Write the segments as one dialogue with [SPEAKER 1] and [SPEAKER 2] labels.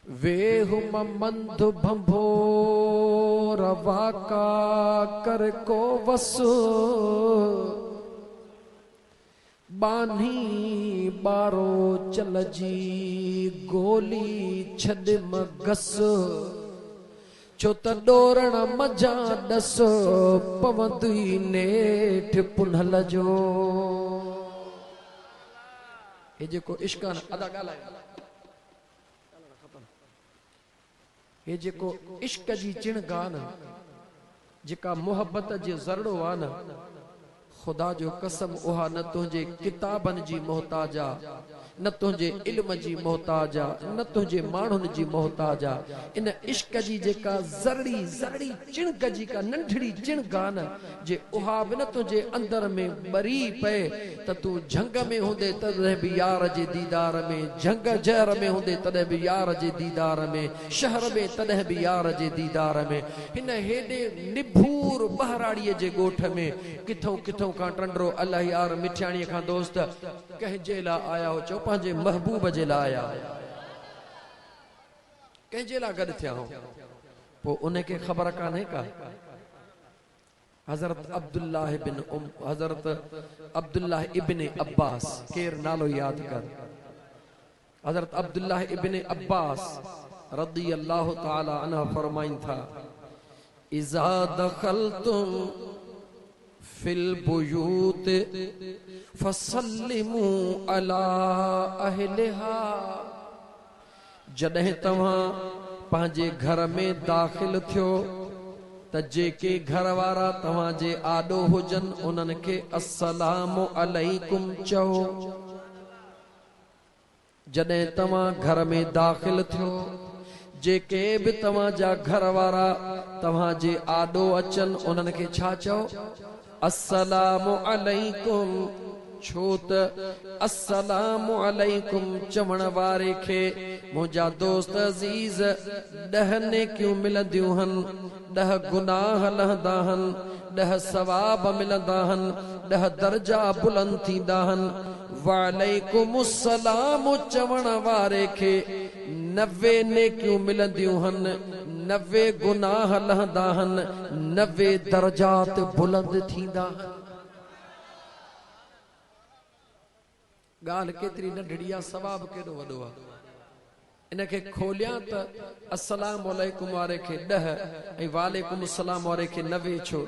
[SPEAKER 1] वेहु मंद भंभोर वाका कर को वसु बानी बारो चलजी गोली छद मगस छो त डोरण मजा दस पवंदी नेठ पुनहल जो ये जेको इश्कान अदा गालाय ये जेको इश्क जी चिण गान जेका मोहब्बत जे ज़रड़ो आ न खुदा जो कसम उहा न तुझे किताबन जी मोहताजा न तुझे इल्म जी मोहताजा न तुझे मानुन जी मोहताजा इन इश्क जी जेका ज़रड़ी ज़रड़ी चिणक जी का नंढड़ी चिण गान जे उहा भी न तुझे अंदर में बरी पे त तू झंग में होंदे तदे भी यार जे दीदार में झंग जहर में होंदे तदे भी यार जे दीदार में शहर में तदे भी यार जे दीदार में इन हेडे निभूर बहराड़ीअ जे गोठ में किथों किथों का टंडरो अल्लाह यार मिठियाणी का दोस्त कह जे ला आया हो चो पांजे महबूब जे ला आया कह जे ला गड थिया हो पो उन्हें के खबर काने का हजरत अब्दुल्लाह इब्न अब्बास केर नालो याद कर हजरत अब्दुल्लाह इब्न अब्बास रदी अल्लाह ताला अन्हु फरमाइन था इज़ा दखलतुम फिल बुयूत फसल्लिमू अला अहलिहा जॾहिं तव्हां पंहिंजे घर में दाखिल थियो त जेके घर वारा तव्हां जे आॾो हुजन उन्हनि खे अस्सलामु अलैकुम चओ जॾहिं तव्हां घर में दाखिल थियो जेके भी तव्हां जा घर वारा तव्हां जे आॾो अचन उन्हनि खे छा चओ अस्सलामु अलैकुम छो त अस्सलामु अलैकुम चवण वारे खे मुंहिंजा दोस्त अज़ीज़ 10 नेकियूं मिलंदियूं हन 10 गुनाह लहंदा हन 10 सवाब मिलंदा हन 10 दर्जा बुलंद थींदा हन वालेकुमुस्सलाम चवण वारे खे 90 नेकियूं मिलंदियूं हन 90 गुनाह लहंदा हन 90 दर्जात बुलंद थींदा हन गाल केतरी नंढड़ी आ सवाब केडो वडो आ इनके खोलिया त अस्सलाम वालेकुम वारे खे 10 ऐं वालेकुम अस्सलाम वारे खे 90 छो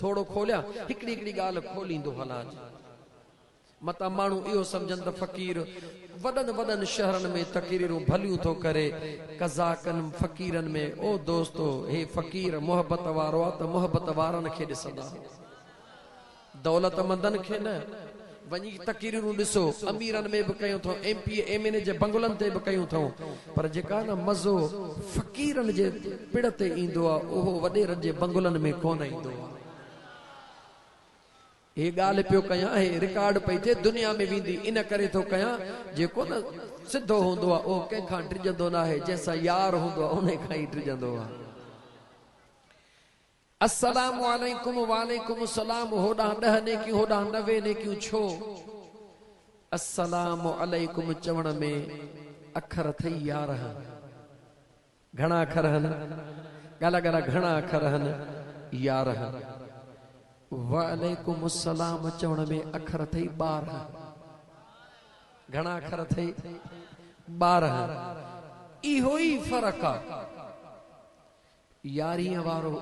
[SPEAKER 1] थोड़ो खोलिया हिकड़ी हिकड़ी गाल खोलींदो हला मता मानू इहो समझन त फकीर वडन वडन शहरन में तकरीरूं भलियूं थो करे कज़ाकन फकीरन में ओ दोस्तो हे फकीर मोहब्बत वारो आ त मोहब्बत वारन खे ॾिसंदा दौलतमंदन खे न वनी तकरीरूं ॾिसो अमीरन में भी कयूं थो एमपी एमएनए जे बंगलन ते भी कयूं थो पर जेका न मज़ो फकीरन जे पिड़ ते ईंदो आ ओहो वडेरन जे बंगलन में कोन ईंदो आ ये गाल पियो कया है रिकॉर्ड पई थे दुनिया में विंदी इन करे तो कया जेको न सिद्धो होंदो आ ओ के खां ड्रिजंदो ना है जैसा यार होंदो आ उन्हें खां ही ड्रिजंदो आ अस्सलामु अलैकुम वालेकुम सलाम होडा 10 ने की होडा 90 ने क्यों छो अस्सलामु अलैकुम चवण में अखर थई यार घणा अखर हन गाला गाला घणा अखर हन यार वालेकुम अस्सलाम चवण में अखर थई 12 घणा अखर थई 12 इहो ही फर्क आ यारीअ वारो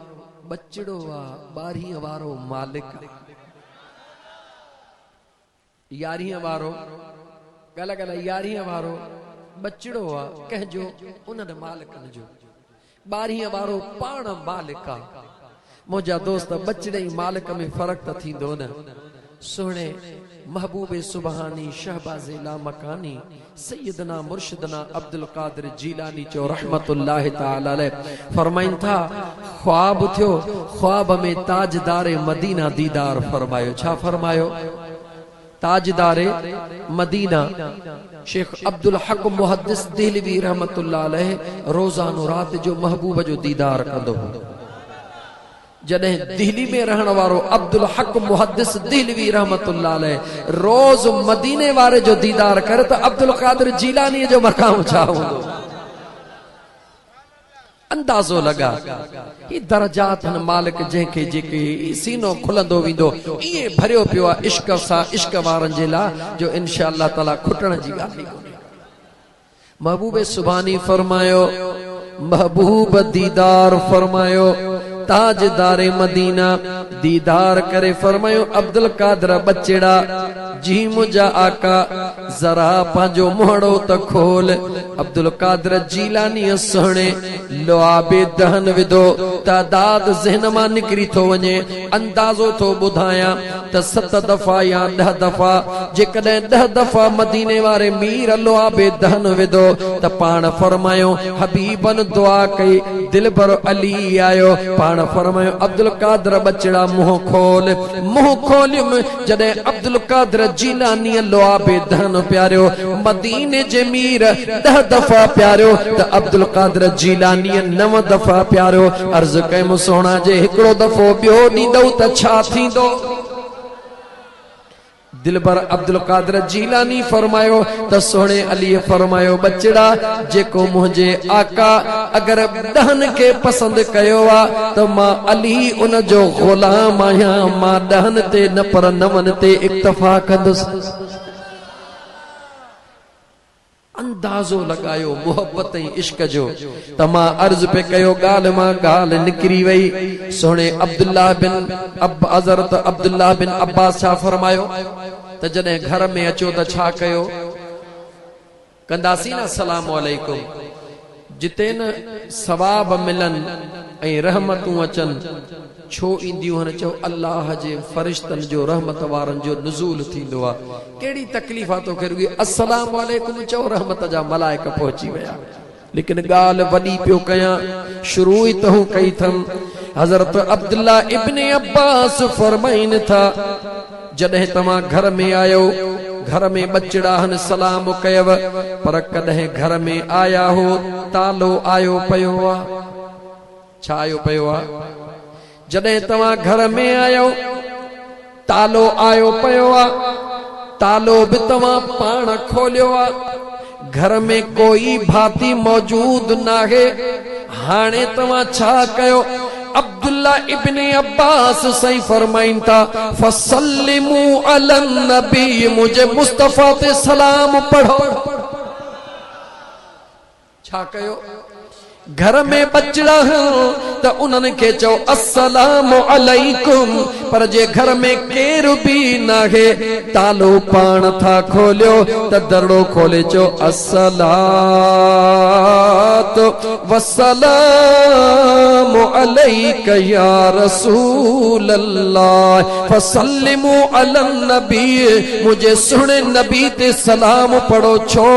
[SPEAKER 1] बचड़ो आ 12 वारो मालिक यारीअ वारो गला गला यारीअ वारो बचड़ो आ कहजो उन्हनि मालिकन जो 12 वारो पाण मालिक आ मुझा दोस्त बचड़े मालिक में फर्क त थींदो न सोने महबूबे सुबहानी शहबाज़े लामकानी सैयदना मुर्शिदना अब्दुल कादिर जीलानी चो रहमतुल्लाह ताला अलैह फरमाइन था ख्वाब थियो ख्वाब में ताजदारे मदीना दीदार फरमायो छा फरमायो ताजदारे मदीना शेख अब्दुल हक मुहद्दिस देहलवी रहमतुल्लाह अलैह रोजानो रात जो महबूब जो दीदार कंदो जॾहिं दिल्ली में रहण वारो अब्दुल हक मुहद्दिस दिलवी रहमतुल्लाह अलैह रोज मदीने वारे जो दीदार करे त अब्दुल कादिर जीलानी जो मकाम छा हूंदो। अंदाज़ो लगा ही दरजात हन मालिक जंहिंखे जेके सीनो खुलंदो वेंदो इहे भरियो पियो आहे इश्क सां इश्क वारनि जे लाइ जो इंशाअल्लाह ताला खुटण जी ॻाल्हि कोन्हे। महबूब सुभानी फरमायो महबूब दीदार फरमायो ताजदारे मदीना दीदार करे फरमायो अब्दुल कादिर बचड़ा जी मुझा आका जरा पांजो मोहड़ो त खोल। अब्दुल कादिर जीलानी सुहणे लुआबे दहन विधो तादाद ज़हन मां निकरी थो वञे अंदाज़ो थो ॿुधायां त 7 दफ़ा या 10 दफ़ा जेकॾहिं 10 दफ़ा मदीने वारे मीर लुआबे दहन विधो त पाण फरमायो हबीबन दुआ कई दिलबर अली आयो पाण फरमायो अब्दुल कादिर बचड़ा मुंह खोलियुम। जॾहिं अब्दुल कादिर जीलानी लुआबे दहन प्यारियो मदीने जे मीर 10 दफ़ा प्यारियो त अब्दुल कादिर जीलानी 9 दफ़ा प्यारियो। अर्ज़ कयमि सोना जे हिकिड़ो दफ़ो ॿियो ॾींदो त छा थींदो। दिलबर अब्दुल कादिर जीलानी फरमायो त सोने अली फरमायो बचड़ा जेको मुझे आका अगर दहन के पसंद कयो आ त मां अली उन जो गुलाम आहियां मां दहन ते न पर नवन ते इक्तफा कंदुसि। अंदाज़ो लगायो मोहब्बत इश्क जो त मां अर्ज पे कयो ॻाल्हि मां ॻाल्हि निकरी वई। सोने अब्दुल्लाह बिन हज़रत अब्दुल्लाह बिन अब्बास छा फरमायो त जॾहिं घर में अचो त छा कयो कंदासीं न अस्सलाम वालेकुम जिते न सवाब मिलन ऐं रहमतूं अचन छो ईंदियूं आहिनि चओ अल्लाह जे फरिश्तनि जो रहमत वारनि जो नुज़ूल थींदो आहे। कहिड़ी तकलीफ़ आहे तोखे रुॻी अस्सलाम वालेकुम चओ रहमत जा मलाइक पहुची विया। लेकिन ॻाल्हि वॾी पियो कयां शुरू ई तहूं कई थम। हज़रत अब्दुल्ला इब्ने अब्बास फरमाइन था जॾहिं तव्हां घर में आयो घर में बचड़ा हन सलाम कयव पर कॾहिं घर में आया हो तालो आयो पियो आहे। छा आयो पियो आहे जॾहिं तव्हां घर में आयो तालो आयो पियो आहे तालो बि तव्हां पाण खोलियो आहे घर में कोई भाती मौजूद नाहे। हाणे तव्हां छा कयो अब्दुल्ला इब्ने अब्बास सही फरमाइन था फसल्लिमू अलन नबी मुझे मुस्तफा ते सलाम पढ़ो। छा कयो घर में बचड़ा त उन्हनि खे चओ अस्सलाम अलैकुम पर जे घर में केर भी नाहे तालो पाण था खोलियो त दरड़ो खोले चओ अस्सलात वस्सलाम अलैका या रसूल अल्लाह फसल्लिमू अलन नबी मुझे सुने नबी ते सलाम पढ़ो छो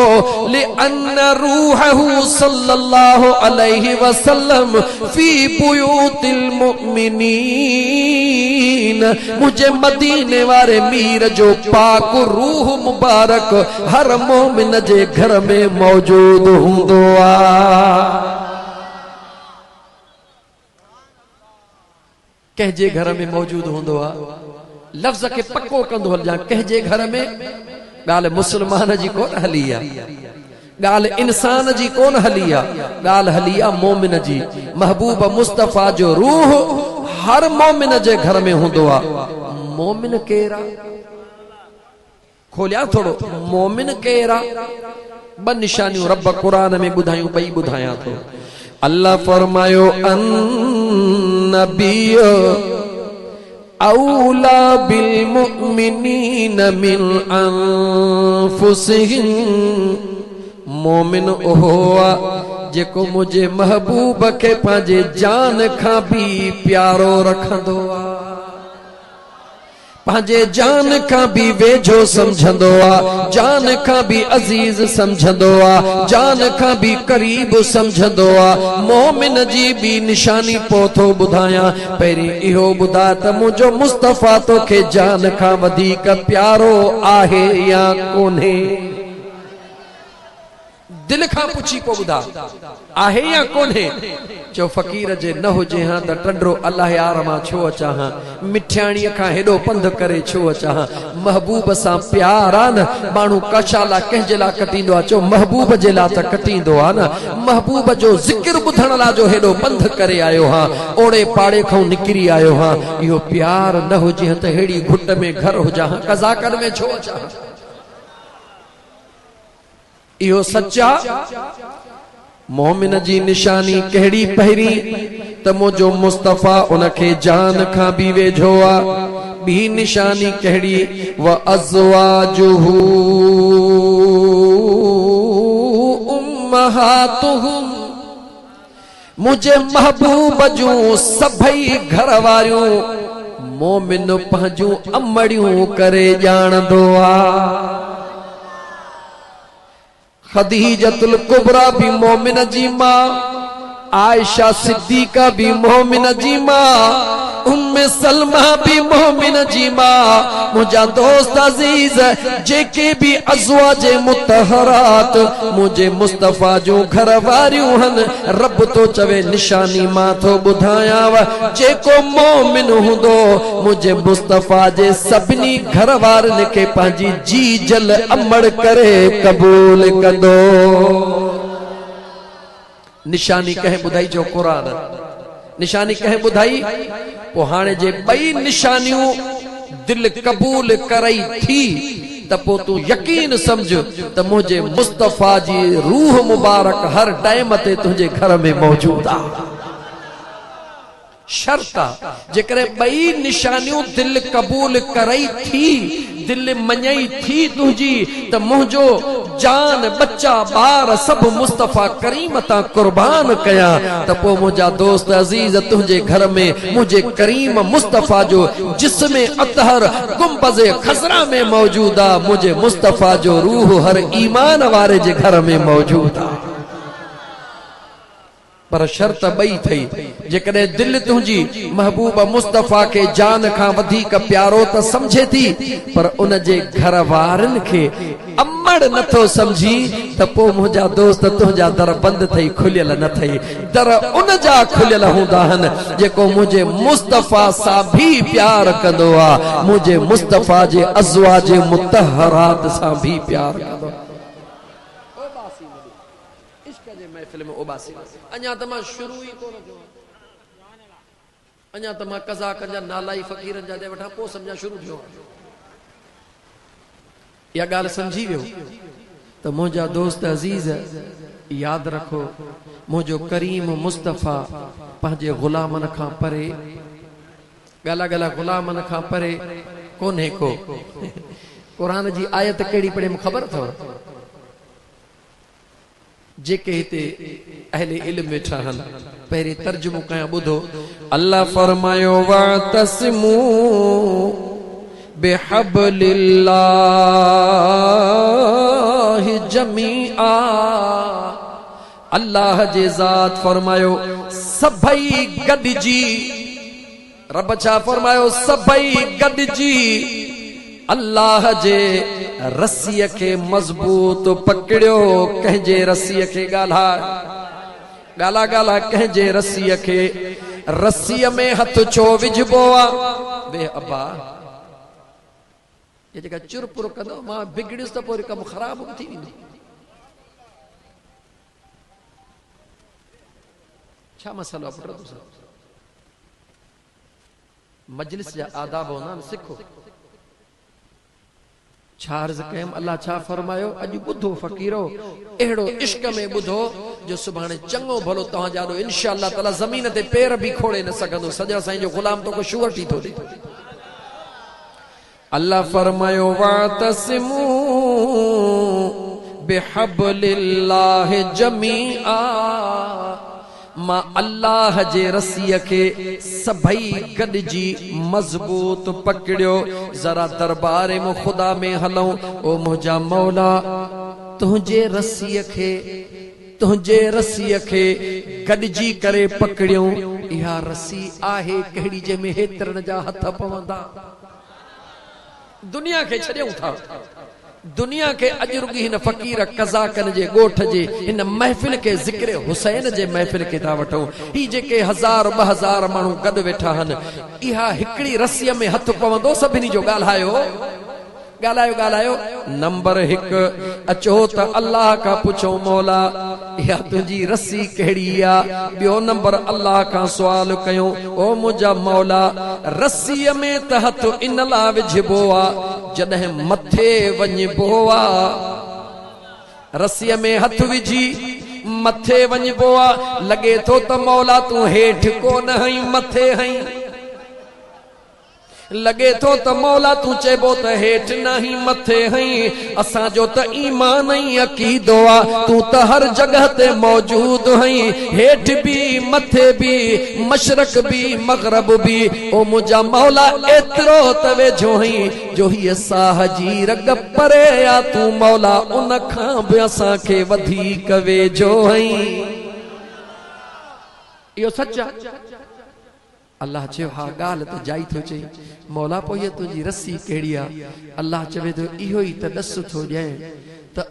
[SPEAKER 1] ले अन्न रूहहू सल्लल्लाहु अलैहि वसल्लम फी बुयूतिल मुमिनीन मुझे मदीने वारे मीर जो पाक रूह मुबारक हर मोमिन जे घर में मौजूद हूंदो आ। कंहिंजे घर में मौजूद हूंदो आ लफ्ज़ खे पक्को कंदो हलजां कंहिंजे घर में ॻाल्हि मुसलमान जी कोन हली आ गाल इंसान जी कोन हली आ गाल हली आ मोमिन जी। महबूब मुस्तफा जो रूह हर मोमिन जे घर में हुंदो आ। मोमिन केरा खोलिया थोड़ो मोमिन केरा ब निशानियूं रब कुरान में ॿुधायूं पई ॿुधायां थो। अल्लाह फरमायो अन नबियो औला बिल मुमिनीन मिन अनफुसिहिम मोमिन ओहो आ जेको मुझे महबूब के पांजे जान खां भी प्यारो रखंदो आ पांजे जान खां भी वेझो समझंदो आ जान खां भी अजीज समझंदो आ जान खां भी करीब समझंदो आ। मोमिन जी भी निशानी पोथो ॿुधायां पहिरीं इहो ॿुधा त मुंहिंजो मुस्तफा तोखे जान खां वधीक प्यारो आहे या कोन्हे। दिल खां पुछी को बुधा आहे या कोन्हे चो फ़कीर जे न हुजे हां त टंडरो अल्लाह यार मां छो अचां हां मिठियाणीअ खां हेॾो पंध करे छो अचां हां महबूब सां प्यार आ न माण्हू कशाला कंहिंजे लाइ कटींदो आहे चो महबूब जे लाइ त कटींदो आहे न महबूब जो ज़िक्र ॿुधण लाइ जो हेॾो पंध करे आयो हां ओड़े पाड़े खां निकिरी आयो हां इहो प्यार न हुजे हां त हेड़ी घुट में घर हुजां हां कज़ाकड़ में छो अचां इहो सच्चा मोमिन जी निशानी कहिड़ी पहिरी त मुंहिंजो मुस्तफ़ा उनखे जान खां बि वेझो आ ॿी निशानी कहिड़ी व अज़वाजुहु उम्महातुहुम मुझे महबूब जूं सभई घर वारियूं मोमिन पंहिंजूं अमड़ियूं करे ॼाणंदो आ खदीजतुल कुबरा भी मोमिन जी मां आयशा सिद्दीका भी मोमिन जी मां उम्मे सलमा भी मोमिन जी मां मुझा दोस्त अजीज जेके भी अज़वाज मुतहरात मुझे मुस्तफ़ा जो घर वारियूं हन रब तो चवे निशानी मां तो बुधायाव जेको मोमिन हुंदो मुझे मुस्तफ़ा जे सभिनी घर वारनि के पंहिंजी जी जल अमड़ करे कबूल कंदो निशानी कहे बुधाई जो कुरान निशानी कहे बुधाई पो हाणे जे ॿई निशानियूं दिल कबूल करई थी त पो तू यकीन समझ त मुझे मुस्तफ़ा जी रूह मुबारक हर टाइम ते तुझे घर में मौजूद आ शर्त जेकरे ॿई निशानियूं दिल कबूल करई थी दिल मञई थी तुझी त मुझो जान बच्चा बार सब मुस्तफ़ा करीम ता कुर्बान कया त पो मुझा दोस्त अजीज तुझे घर में मुझे करीम मुस्तफ़ा जो जिस्म अतहर गुंबज़ खज़रा में मौजूद आ मुझे मुस्तफ़ा जो रूह हर ईमान वारे जे घर में मौजूद आ पर शर्त ॿई थई जेकॾहिं दिल तुंहिंजी महबूब मुस्तफ़ा के जान खां वधीक प्यारो त समझे थी पर उन जे घर वारनि खे अमड़ नथो समझी त पो मुंहिंजा दोस्त तुंहिंजा दर बंदि थई खुलियल न थई दर उन जा खुलियल हूंदा आहिनि जेको मुंहिंजे मुस्तफ़ा सां भी प्यार कंदो आ मुंहिंजे मुस्तफ़ा जे अज़वाज मुतहरात सां भी प्यार कंदो में उबासी अञा त मां शुरू ही कोन थियो अञा त मां कज़ाकनि जा नाला ई फ़कीरनि जा दे वठां पोइ सम्झा शुरू थियो इहा ॻाल्हि सम्झी वियो त मुंहिंजा दोस्त अज़ीज़ यादि रखो मुंहिंजो करीम मुस्तफ़ा पंहिंजे ग़ुलामनि खां परे ॻाल्हा ॻाल्हा ग़ुलामनि खां परे कोन्हे को क़ुरान जी आयत कहिड़ी पढ़े मूंखे ख़बर अथव जेके हिते अहले इल्म वेठा हन पहिरीं तर्जुमो कया ॿुधो अल्लाह फरमायो वातसिमू बिहब्लिल्लाहि जमीआ अल्लाह जे ज़ात फरमायो सभई गॾिजी रब छा फरमायो सभई गॾिजी अल्लाह जे रस्सीअ खे मज़बूत पकड़ियो कंहिंजे रस्सीअ खे ॻाल्हा ॻाल्हा कंहिंजे रस्सीअ खे रस्सीअ में हथ छो विझबो आहे बे अब्बा ये जेका चुरपुर कंदो मां बिगड़ियुसि त पोइ कमु ख़राब थी वेंदो छा मसलो आहे पुट मजलिस जा आदाब हूंदा आहिनि सिखो छा अर्ज़ कयम अल्लाह छा फरमायो अॼु ॿुधो फ़कीरो अहिड़ो इश्क में ॿुधो जो सुभाणे चङो भलो तव्हां ॼाणो इंशाअल्लाह ताला ज़मीन ते पेर बि खोड़े न सघंदो सॼा साईं जो ग़ुलाम तो को शुवटी थो ॾे अल्लाह फरमायो वातसिमू बिहब्लिल्लाहि जमीआ मां अल्लाह जे रस्सीअ खे सभई गॾिजी मज़बूत पकड़ियो जरा दरबारे में खुदा में हलऊं ओ मुंहिंजा मौला तुंहिंजे रस्सीअ खे गॾिजी करे पकड़ियूं इहा रस्सी आहे कहिड़ी जंहिंमें हेतिरनि जा हथ पवंदा दुनिया खे छॾियूं था दुनिया के अजरुगी हिन फकीर कज़ाकन जे गोठ जे इन महफिल के जिक्र हुसैन जे महफिल के ता वठो। ही जेके 1000 2000 मानू गद वेठा हन, इहा हिकड़ी रस्सी में हथ पवंदो सभिनी जो गाल्हायो गाल्हायो गाल्हायो। नंबर 1 अचो त अल्लाह का पुछो मौला या तुझी रस्सी केड़ी आ। बियो नंबर अल्लाह का सवाल कयो, ओ मुजा मौला रस्सी में त हथ इन ला विझबो आ जदे मथे वञबो आ। रस्सी में हथ विझी मथे वञबो आ, लगे तो त मौला तू हेठ कोन हई मथे हई। लगे तो त मौला तू चेबो त हेठ नहीं मथे हई। असा जो त ईमान ही अकीदो आ तू त हर जगह ते मौजूद हई, हेठ भी मथे भी मशरक भी मगरब भी। ओ मुजा मौला एतरो त वेझो हई जो ही साह जी रग परे आ तू मौला उन खां भी असा के वधीक वेझो हई। यो सच्चा अल्लाह चयो हा गाल त जाई थो चई मौला पो ये तुझी रस्सी केड़ी आ। अल्लाह चवे तो इहो ही त दस थो ॾिए त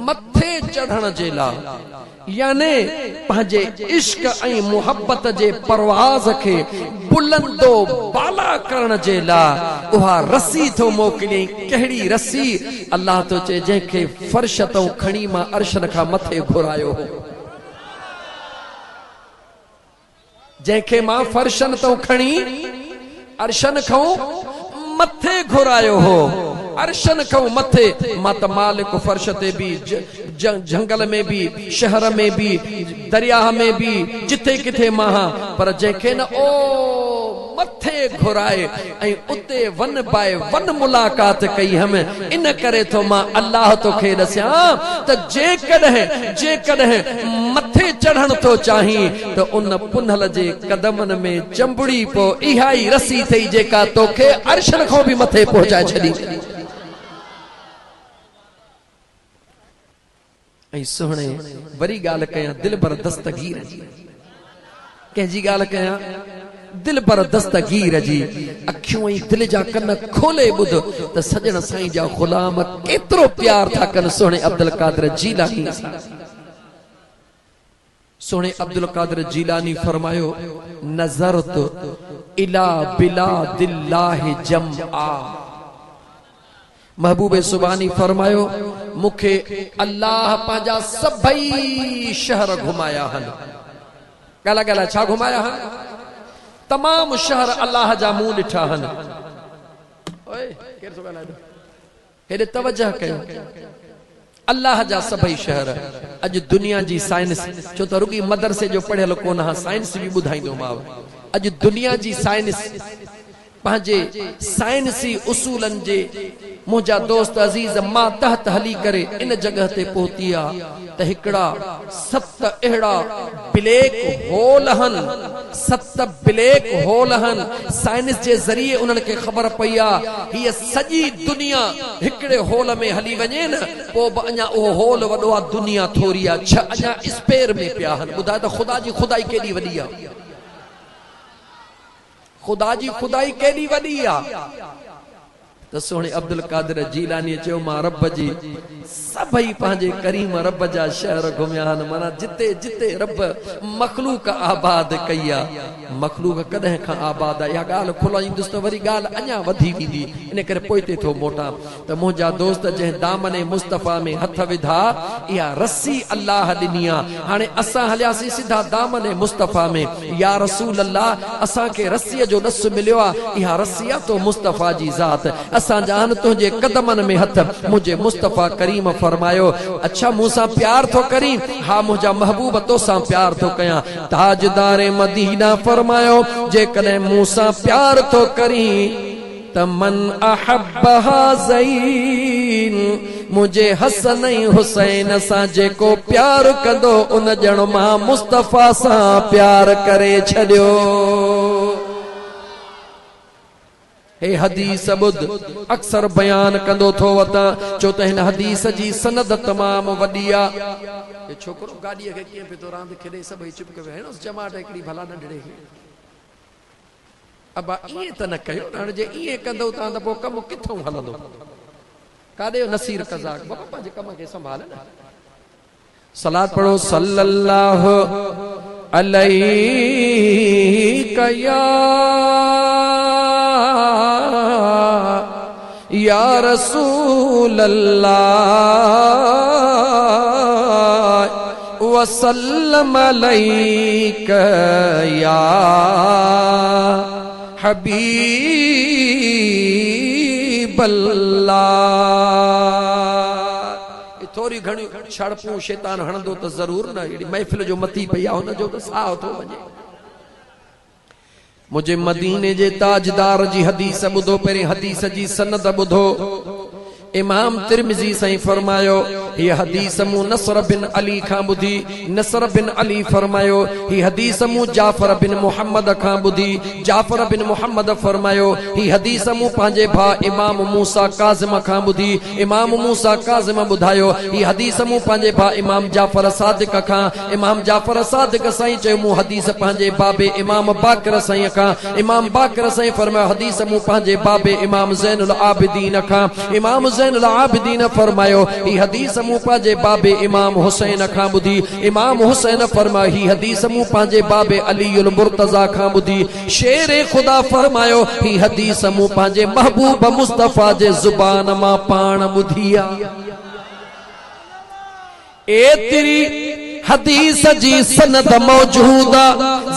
[SPEAKER 1] मथे चढ़ण जे ला याने पंहिंजे इश्क ऐं मुहब्बत जे परवाज़ खे बुलंदो बाला करण जे ला उहा रस्सी थो मोकिलियई। कहिड़ी रस्सी? अल्लाह तो चए जंहिंखे फर्श तो खणी मां अर्शन खां मथे घुरायो हो, जंहिंखे मां फर्शन तो खणी अर्शन खां मथे घुरायो हो। अर्शन खां मथे मां त मालिक फर्श ते भी जंगल में भी शहर में भी दरिया में भी जिथे किथे मां, पर जंहिंखे न ओ मथे घुराए ऐं उते वन बाए वन मुलाकात कई हम। इन करे तो मां अल्लाह तो खे दस्या त जेकॾहिं मथे चढ़ण तो चाही तो उन पुनल जे कदमन में चंबड़ी पो इहा ही रस्सी थई जेका तोखे अर्शन खां भी मथे पहुचाए छडी। ऐं सुहणे वरी गाल कया दिल बर दस्तगीर जी, कंहिंजी गाल कया दिल पर दस्तगीर जी। अखियों ही दिल जा कन खोले बुध त सजण साईं जा गुलाम केतरो प्यार था कन सोने अब्दुल कादिर जीलानी। सोने अब्दुल कादिर जीलानी फरमायो नज़रत इला बिलादिल्लाहि जमआ। महबूब सुबानी फरमायो मुखे अल्लाह पंहिंजा सभई शहर घुमाया हन। गला गला छा घुमाया हन? तमाम शहर अल्लाह जा मुंह ॾिठा हन। ओए केर थो ॻाल्हाए? हेॾे तवजह कयो। अल्लाह जा सभई शहर अज दुनिया जी साइंस छो त रुगी मदरसे जो पढ़ियल कोन हा, साइंस भी ॿुधाईंदोमांव। अज दुनिया जी साइंस पंहिंजे साइंसी उसूलन जे मुंहिंजा दोस्त अजीज मां तहत हली करे इन जगह ते पहुती आ त हिकड़ा 7 अहिड़ा ब्लैक होल हन, 7 ब्लैक होल हन। साइंस जे ज़रिए उन्हनि खे ख़बर पई आ हीअ सॼी दुनिया हिकड़े होल में हली वञे न पोइ बि अञा उहो होल वॾो आ, दुनिया थोरी आ, छह अञा स्पेर में पिया हन। ॿुधाए त ख़ुदा जी खुदाई केॾी वॾी आ, खुदा जी खुदाई केॾी वॾी आ। त सोने अब्दुल कादिर जीलानी चयो मां रब जी सभई पंहिंजे करीम रब जा शहर घुमिया हन। माना जिते जिते रब मखलूक आबाद कई आ, मखलूक कदहिं खां आबाद आ। इहा ॻाल्हि खुलाईंदुसि त वरी ॻाल्हि अञा वधी वेंदी, इन करे पोइते थो मोटां त मुंहिंजा दोस्त जंहिं दामन मुस्तफ़ा में हथ विधा इहा रस्सी अल्लाह ॾिनी आ। हाणे असां हलियासीं सिधा दामन मुस्तफ़ा में। या रसूल अल्लाह असांखे रस्सीअ जो ॾस मिलियो आ, इहा रस्सी आ तो मुस्तफ़ा जी ज़ात। असां जान तुंहिंजे कदमन में हथ मुंहिंजे मुस्तफ़ा करीम फरमायो अच्छा मूंसां प्यार थो करी? हा मुंहिंजा महबूब तोसां प्यार थो कयां। ताजदारे मदीना फरमायो जेकॾहिं मूंसां प्यार थो करी त मन अहब्बहा ज़ैन मुझे हसन हुसैन सां जेको प्यार कंदो उन ॼण मां मुस्तफ़ा सां प्यार करे छॾियो। हे हदीस बुध अक्सर बयान कंदो थो वता छो त हिन हदीस जी सनद तमाम वॾी आ। ये छोकरो गाडीअ खे कीअं पियो रांदि खेॾे सभई चुप करे वेहणोसि जमाट हिकिड़ी भला नंढड़े खे। अबा ईअं त न कयो, हाणे जे ईअं कंदो तव्हां त पोइ कमु किथां हलंदो? कादे नसीर कज़ाक बाबा पंहिंजे कम खे संभाल न सलात पढ़ो सल्लल्लाहु अलैका या रसूल अल्लाह वसल्लम अलैका या हबीब अल्लाह। थोड़ी घणी छड़पूं शैतान हणंदो त ज़रूर न एड़ी महफ़िल जो मती पई आहे हुन जो त साह थो वञे। मुझे मदीने जे ताजदार जी हदीस ॿुधो पहिरीं हदीस जी सनद ॿुधो। इमाम तिरमिज़ी साईं फरमायो ये हदीस मु नसर बिन अली खां ॿुधी नसर बिन अली फरमायो ही हदीस मु जाफर बिन मुहम्मद खां ॿुधी जाफर बिन मुहम्मद फरमायो ही हदीस मु पंहिंजे भाउ इमाम मूसा काज़िम खां ॿुधी इमाम मूसा काज़िम ॿुधायो ही हदीस मु पंहिंजे भाउ इमाम जाफर सादिक खां इमाम जाफर सादिक साईं चयो मु हदीस पंहिंजे बाबे इमाम बाकर साईं खां इमाम बाकर साईं फरमायो हदीस मु पंहिंजे बाबे इमाम ज़ैनुल आबिदीन खां इमाम ज़ैनुल आबिदीन फरमायो ही हदीस मु पंहिंजे बाबे इमाम हुसैन खां ॿुधी इमाम हुसैन फरमायो ही हदीस मु पंहिंजे बाबे अलीउल मुर्तज़ा खां ॿुधी शेर खुदा फरमायो ही हदीस मु पंहिंजे महबूब मुस्तफ़ा जे ज़ुबान मां पाण ॿुधी आहे। एतिरी हदीस जी सनद मौजूद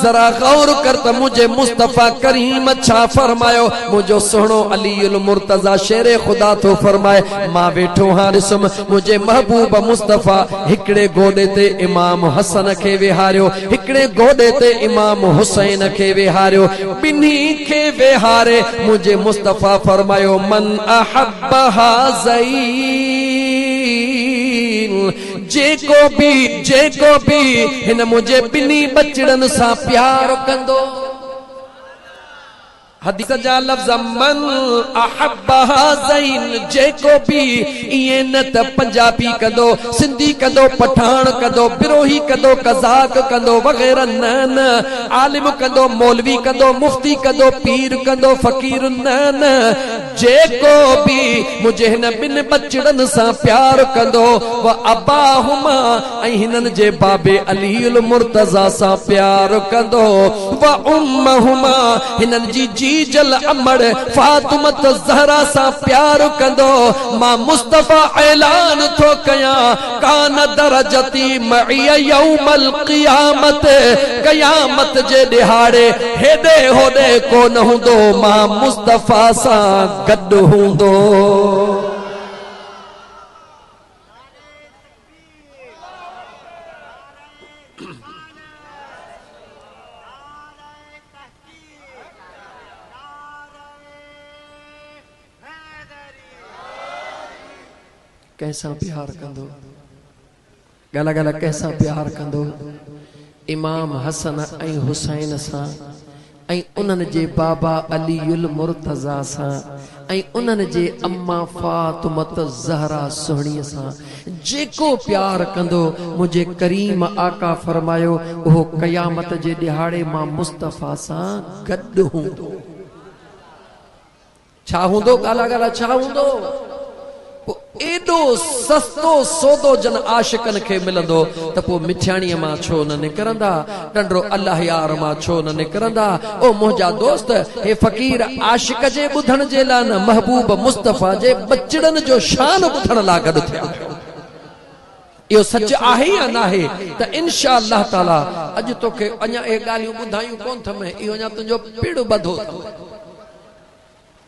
[SPEAKER 1] जरा गौर कर त मुझे मुस्तफा करीम छा फरमायो मुझो सोहणो अलीउल मुर्तज़ा शेर खुदा तो फरमाए मां वेठो हां ॾिसुम मुझे महबूब मुस्तफा हिकड़े गोॾे ते इमाम हसन खे विहारियो हिकड़े गोॾे ते इमाम हुसैन खे विहारियो बिन्ही खे विहारे मुझे मुस्तफा फरमायो मन अहब्ब हाज़ैन जेको भी हिन मुझे बिन्ही बचड़न सां प्यार कंदो। हदीस जा लफ्ज़ मन अहब्ब हाज़ैन जेको भी इए न त पंजाबी कंदो सिंधी कंदो पठान कंदो बिरोही कंदो कज़ाक कंदो वग़ैरह न न आलिम कंदो मौलवी कंदो मुफ्ती कंदो पीर कंदो फ़कीर न न जेको भी मुझे हिन बिन बचड़न सां प्यार कंदो व अबाहुमा ऐं हिनन जे बाबे अलीउल मुर्तज़ा सां प्यार कंदो व उम्महुमा हिनन जी जल अमड़ फातिमत ज़हरा सां प्यार कंदो मां मुस्तफा ऐलान थो कयां कान दरजती मइय यौमल क़ियामत क़यामत जे ॾिहाड़े हेॾे होॾे कोन हूंदो मां मुस्तफा सां गॾु हूंदो। कैसा प्यार कंदो गला गला कैसा प्यार कंदो इमाम हसन ऐं हुसैन सां ऐं उन्हनि जे बाबा अलीउल मुर्तज़ा सां ऐं उन्हनि जे अम्मा फातिमत ज़हरा सुहिणीअ सां जेको प्यार कंदो मुझे करीम आका फरमायो उहो क़यामत जे ॾिहाड़े मां मुस्तफा सां गॾु हूंदो। छा हूंदो गाला गाला छा हूंदो एडो सस्तो सौदो जन आशिकन खे मिलंदो त पोइ मिठियाणीअ मां छो न निकरंदा डंडो अल्लाह यार मां छो न निकरंदा। ओ मुंहिंजा दोस्त हे फ़कीर आशिक जे ॿुधण जे लाइ न महबूब मुस्तफा जे बचड़न जो शान ॿुधण लाइ गॾु थिया। इहो सच आहे या न आहे त इंशाअल्लाह ताला अॼु तोखे अञा ए ॻाल्हियूं ॿुधायूं कोन थमे इहो अञा तुंहिंजो पिड़ ॿधो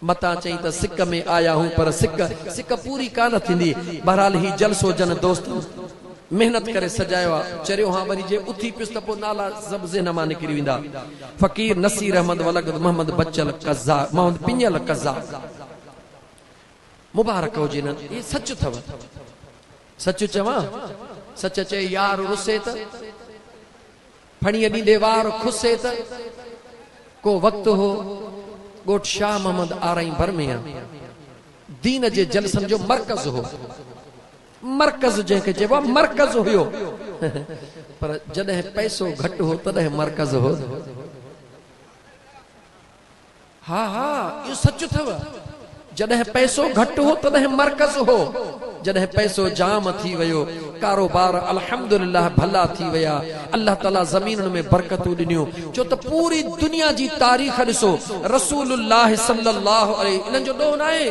[SPEAKER 1] मता चई त सिक में आया हूं पर सिक पूरी कान थींदी। बहरहाल ही जलसो जन दोस्त मेहनत करे सजायो आहे चरियो हां वरी जे उथी पियुसि त पोइ नाला सभु ज़हन मां निकिरी वेंदा। फ़कीर नसीर अहमद वलग मोहम्मद बचल कज़ा मोहम्मद पिंजल कज़ा मुबारक हुजे न ये सच अथव सच चवां सच चए यार रुसे त फणीअ ॾींदे वार खुसे त को वक़्तु हो गोट शाह मोहम्मद आरई बरमिया दीन जे जलसन जो मरकज हो मरकज जंहिंखे चइबो मरकज हुयो पर जॾहिं पैसो घटि हो तॾहिं मरकज हो। हा हा इहो सच अथव जॾहिं पैसो घटि हो तॾहिं मरकज़ हो, जॾहिं पैसो जाम थी वियो कारोबार अल्हम्दुलिल्लाह भला थी विया, अल्लाह ताला ज़मीनुनि में बरकतूं ॾिनियूं। छो त पूरी दुनिया जी तारीख़ ॾिसो, रसूलुल्लाह सल्लल्लाहु अलैहि इन्हनि जो ॾोह न आहे,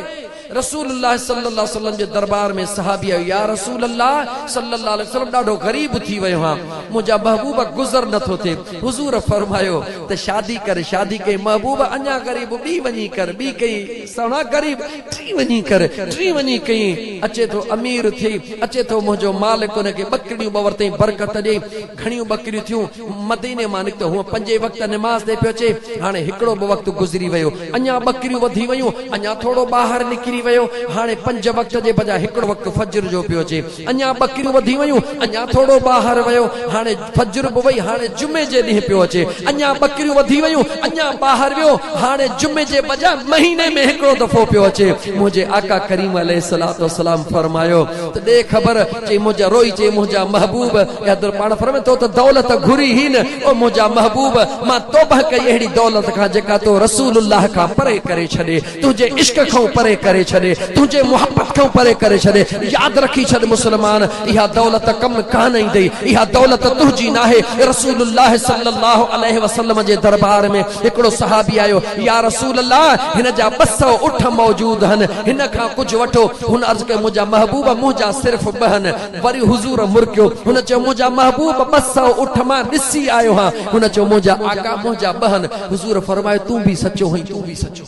[SPEAKER 1] रसूलुल्लाह सल्लल्लाहु अलैहि वसल्लम जे दरबार में सहाबी आयो, या रसूलल्लाह सल्लल्लाहु अलैहि वसल्लम ॾाढो गरीब थी वियो हां, मुंहिंजा महबूब गुज़र नथो थिए। हुज़ूर फरमायो त शादी कर, शादी कई, महबूब अञा गरीब, ॿी वञी कर, ॿी कई, सणा गरीब, टी वञी कर, टी वञी कई, अचे तो अमीर थी, अचे तो मुंहिंजो मालिक उनखे बकरियूं ॿ वरितई, बरकत ॾे, घणियूं बकरियूं थियूं, मदीने मां निकितो, हूअ 5 वक्त नमाज़ ते पियो अचे, हाणे हिकिड़ो ॿ वक्त गुज़री वियो, अञा बकरियूं वधी वियूं, अञा थोड़ो ॿाहिरि निकिरी वियो, हाणे 5 वक्त जे बजाय हिकिड़ो वक्त फजर जो पियो अचे, अञा बकरियूं वधी वियूं, अञा थोड़ो ॿाहिरि वियो, हाणे फजर बि वई, हाणे जुमे जे ॾींहुं पियो अचे, अञा बकरियूं वधी वियूं, अञा ॿाहिरि वियो, हाणे जुमे जे बजाय महीने में हिकिड़ो दफ़ो पियो अचे। मुंहिंजे आका करीम अलैहिस्सलातु वस्सलाम फरमायो त दे ख़बर, चई मुंहिंजा रोई, चई मुंहिंजा महबूब, या पाण फरमाए तो त दौलत घुरी ही न, ओ मुंहिंजा महबूब, मां तौबा कई अहिड़ी दौलत खां जेका तो रसूलुल्लाह खां परे करे छॾे, तुंहिंजे इश्क खां परे करे छॾे, तुंहिंजे मोहब्बत खां परे करे छॾे। यादि रखी छॾ मुस्लमान, इहा दौलत कम कान ईंदी, इहा दौलत तुंहिंजी नाहे। रसूलुल्लाह सल्लल्लाहु अलैहि वसल्लम जे दरबार में हिकिड़ो सहाबी आयो, या रसूलल्लाह हिन जा 200 उठ मौजूद हन, हिन खां कुझु वठो। हुन अर्ज़ कयो मुंहिंजा महबूब, मुंहिंजा सिर्फ़ 2 हन। वरी हुज़ूर मुर्कियो, हुन चयो मुंहिंजा महबूब 200 उठ मां ॾिसी आयो हां, हुन चयो मुंहिंजा आका मुंहिंजा 2 हन। हुज़ूर फरमायो तूं बि सचो हई, तूं बि सचो।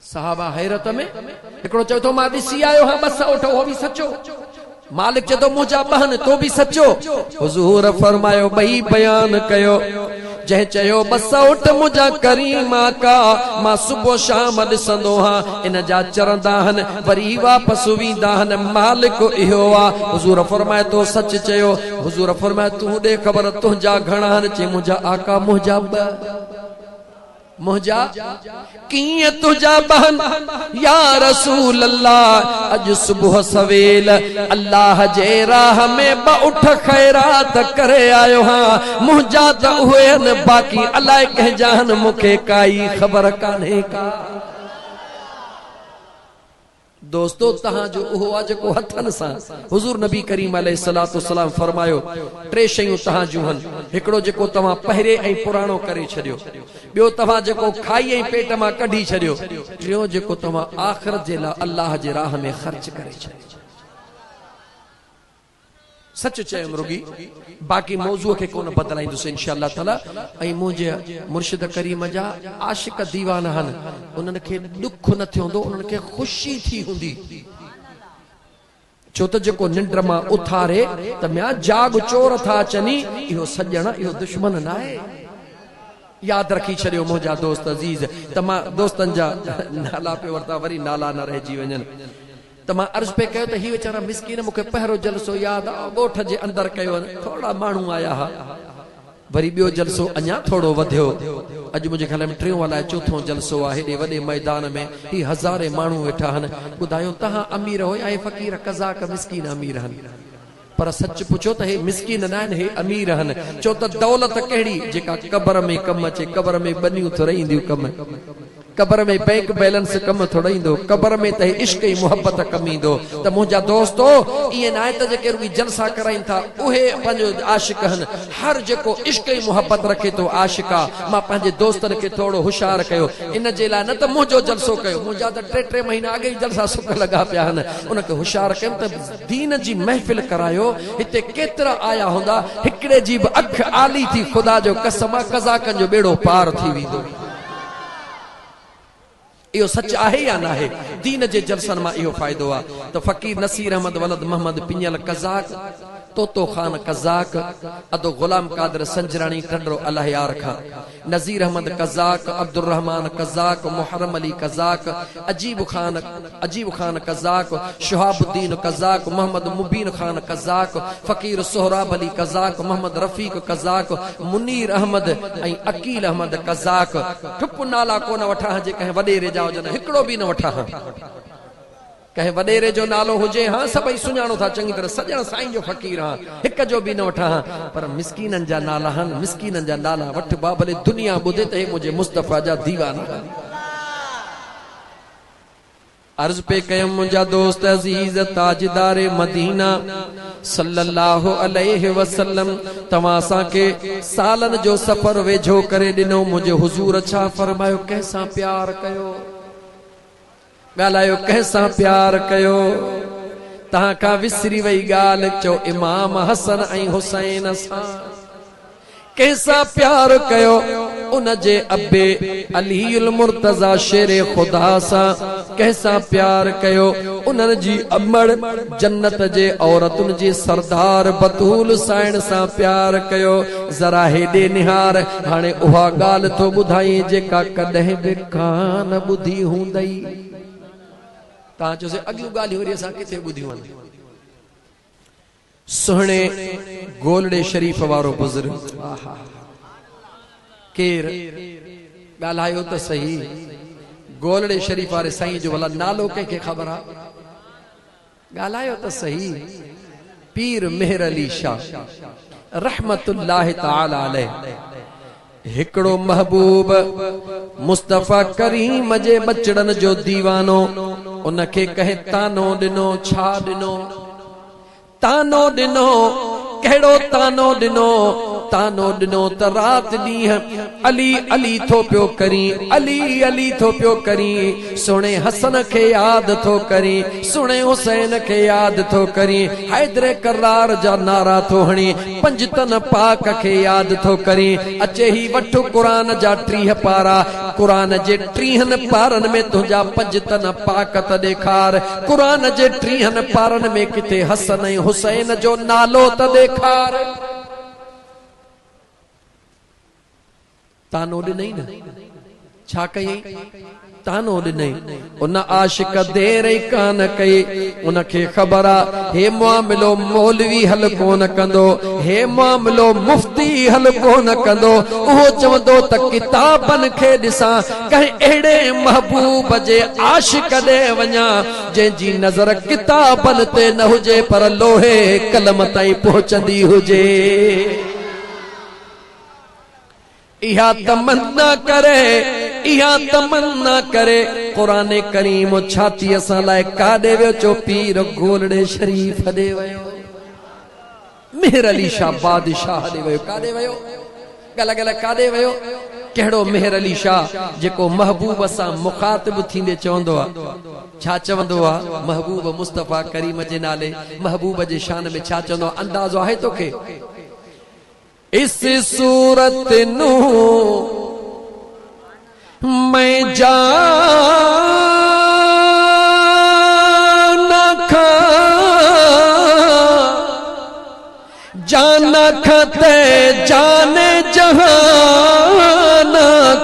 [SPEAKER 1] सहाबा हैरत में, हिकिड़ो चयो तो मां ॾिसी आयो हां 200 उठ, उहो बि सचो। मालिक चयो तो मुंहिंजा 2 हन, तो बि सचो। हुज़ूर फरमायो 2 बयान कयो। जंहिं चयो 200 उठ मुंहिंजा करीम आका, मां सुबुह शाम ॾिसंदो हां, इन जा चरंदा हन, वरी वापसि वेंदा हन, मालिक इहो आहे। हुज़ूर फरमाए तो सच चयो। हुज़ूर फरमाए तूं ॾे ख़बर तुंहिंजा घणा हन? चई मुंहिंजा आका मुंहिंजा 2। मुंहिंजा कीअं तुंहिंजा 2 हन? या रसूल अल्लाह, अॼु सुबुह सवेल अल्लाह जे राह में 2 उठ ख़ैरात करे आयो हां, मुंहिंजा त उहे आहिनि, बाक़ी अलाए कंहिंजा आहिनि, मूंखे काई ख़बर कान्हे का। दोस्तो तहां जो उहो आहे जेको हथनि सां, हुज़ूर नबी करीम अलैहिस्सलातु वस्सलाम फरमायो 3 शयूं तहां जूं हन। हिकिड़ो जेको तव्हां पहिरे ऐं पुराणो करे छॾियो, ॿियो तव्हां जेको खाई ऐं पेट मां कढी छॾियो, टियों जेको तव्हां आख़िरत जे लाइ अल्लाह जे राह में ख़र्च करे छॾियो। सच चयुमि रुगी, बाक़ी मौज़ूअ खे कोन बदलाईंदुसि इंशाअल्लाह ताला। ऐं मुंहिंजे मुर्शिद करीम जा आशिक दीवाना हन, उन्हनि खे दुख न थियंदो, उन्हनि खे ख़ुशी थी हूंदी। छो त जेको निंड मां उथारे त म्या जाग चोर था अचनि, इहो सॼण, इहो दुश्मन न आहे। यादि रखी छॾियो मुंहिंजा दोस्त अज़ीज़। त मां दोस्तनि जा नाला पे वरिता, वरी नाला न रहिजी वञनि। त मां अर्ज़ पे कयो त ही वीचारा मिसकीन मूंखे पहिरियों जलसो यादि आहे, ॻोठ जे अंदरि कयो, थोड़ा माण्हू आया हा, वरी ॿियो जलसो अञा थोड़ो वधियो। अॼु मुंहिंजे ख्याल में 3 अलाए 4 जलसो आहे, हेॾे वॾे मैदान में ही हज़ारे माण्हू वेठा आहिनि। ॿुधायो तव्हां अमीर हो ऐं फ़क़ीर कज़ाक मिसकीन अमीर आहिनि? पर सच पुछो त हे मिसकीन न आहिनि, हे अमीर आहिनि। छो त दौलत कहिड़ी जेका क़बर में कमु अचे? क़बर में बनियूं थोड़ी ईंदियूं कमु, क़बर में बैंक बैलेंस कम थोड़ा ईंदो, क़बर में त इश्क ऐं मोहब्बत कम ईंदो। त मुंहिंजा दोस्तो ईअं न आहे त जेके रुॻी जलसा कराइनि था उहे पंहिंजो आशिक आहिनि। हर जेको इश्क ऐं मोहब्बत रखे थो आशिक आहे। मां पंहिंजे दोस्तनि खे थोड़ो होशियार कयो, इन जे लाइ न त मुंहिंजो जलसो कयो, मुंहिंजा त 3 महीना अॻे ई जलसा सुख लॻा पिया आहिनि। उनखे होशियार कयुमि त दीन जी महफ़िल करायो, हिते केतिरा आया हूंदा, हिकिड़े जी बि अख आली थी, ख़ुदा जो कसम आहे कज़ाकनि जो बेड़ो पार थी वेंदो। इहो सच आहे या न आहे? दीन जे जलसन मां इहो फ़ाइदो आहे। त फ़कीर नसीर अहमद वलद मोहम्मद पिंजल कज़ाक, तोतो खान कज़ाक, अदो गुलाम कादर संजरानी टंडरो अल्लाह खां, नज़ीर अहमद कज़ाक, अब्दुल रहमान कज़ाक, मुहर्रम अली कज़ाक, अजीब खान कज़ाक, शहाबुद्दीन कज़ाक, मोहम्मद मुबीन खान कज़ाक, फ़कीर सोहराब अली कज़ाक, मोहम्मद रफ़ीक कज़ाक, मुनीर अहमद ऐं अकील अहमद कज़ाक। ठुप नाला कोन वठा जे कंहिं वॾेरे जा हुजनि, हिकिड़ो बि न वठा। कंहिं वॾेरे जो नालो हुजे हां, सभई सुञाणो था चङी तरह, सॼण साईं जो फ़क़ीर हां, हिक जो बि न वठा। पर मिसकीननि जा नाला आहिनि, मिसकीननि जा नाला वठ बा, भले दुनिया ॿुधे त हे मुंहिंजे मुस्तफ़ा जा दीवाना। अर्ज पे कयम मुंजा दोस्त अजीज ताजदार मदीना सल्लल्लाहु अलैहि वसल्लम तवां असांखे सालन जो सफर वेझो करे ॾिनो। मुंहिंजे हुजूर छा फरमायो, कंहिंसां प्यार कयो, ॻाल्हायो कंहिंसां प्यार कयो। तहां खां विसरी वई ॻाल्हि, चओ इमाम हसन ऐं हुसैन सां कंहिंसां प्यार कयो। उन जे अबे अलीउल मुर्तज़ा शेरे खुदा सां कंहिंसां प्यार कयो। उन्हनि जी अमड़ जन्नत जे औरतुनि जी सरदार बतूल साइण सां प्यार कयो। ज़रा हेॾे निहार, हाणे उहा ॻाल्हि थो ॿुधाई जेका कॾहिं बि कान ॿुधी हूंदई। तव्हां चयोसि अॻियूं ॻाल्हियूं वरी असां किथे ॿुधियूं आहिनि। सुहिणे गोलड़े शरीफ़ वारो बुज़ुर्ग केर ॻाल्हायो त सही, गोलड़े शरीफ़ वारे साईं जो भला नालो कंहिंखे ख़बर आहे? ॻाल्हायो त सही। पीर मेहर अली शाह रहमतुल्लाह ताला अलैह हिकड़ो महबूब मुस्तफा करीम जे बचड़न जो दीवानो। उनखे कहे तानो ॾिनो। छा ॾिनो? तानो ॾिनो। कहिड़ो तानो ॾिनो? तानो ॾिनो त रात ॾींहं अली अली थो पियो करी, अली अली थो पियो करी। सुहिणे हसन खे यादि थो करी, सुहिणे हुसैन खे यादि थो करी। हैदर करार जा नारा थो हणी, पंजतन पाक खे यादि थो करी। अचे ही वठ क़ुरान जा 30 पारा, क़ुरान जे 30 पारनि में तुंहिंजा पंजतन पाक त ॾेखार। क़ुरान जे 30 पारनि में किथे हसन ऐं हुसैन जो नालो त ॾेखार। तानो ॾिनई न, छा कयई? तानो ॾिनई। उन आशिक देर ई कान कई। उनखे ख़बर आहे हे मामिलो मौलवी हल कोन कंदो, हे मामिलो मुफ्ती हल कोन कंदो। उहो चवंदो त किताबनि खे ॾिसां, कंहिं अहिड़े महबूब जे आशिक ॾे वञा जंहिंजी नज़र किताबनि ते न हुजे पर लोहे कलम ताईं पहुचंदी हुजे। इहा तमन्ना करे, इहा तमन्ना करे। क़ुरान करीम छाती असां लाइ काॾे वियो? चो पीर गोलड़े शरीफ़ ॾे वियो। मेहर अली शाह बादशाह ॾे वियो। काॾे वियो? गल गल काॾे वियो? कहिड़ो मेहर अली शाह जेको महबूब सां मुखातिब थींदे चवंदो आहे। छा चवंदो आहे? महबूब मुस्तफा करीम जे नाले महबूब जे शान में छा चवंदो आहे? अंदाज़ो आहे तोखे? इस सूरत नू मैं जाना खते जाने जहान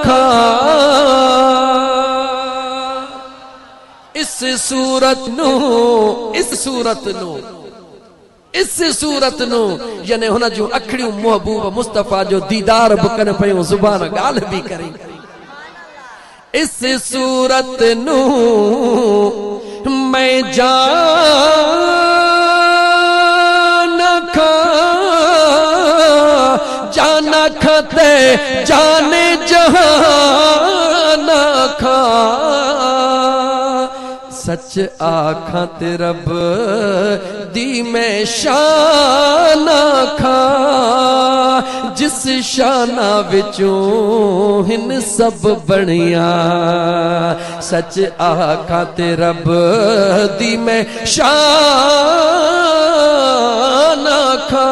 [SPEAKER 1] खा। इस सूरत नू, इस सूरत नू, इस सूरत नू यानी हुन जूं अखड़ियूं महबूब मुस्तफा जो दीदार बुकन पयूं, ज़ुबान ॻाल्हि बि करे। इस सूरत नू मैं जाना खते जाने जहान खा। सच आखां ते रब दी मैं शान खा, जिस शाना विचों हिन सब बनिया। सच आखां ते रब दी मैं शान खा,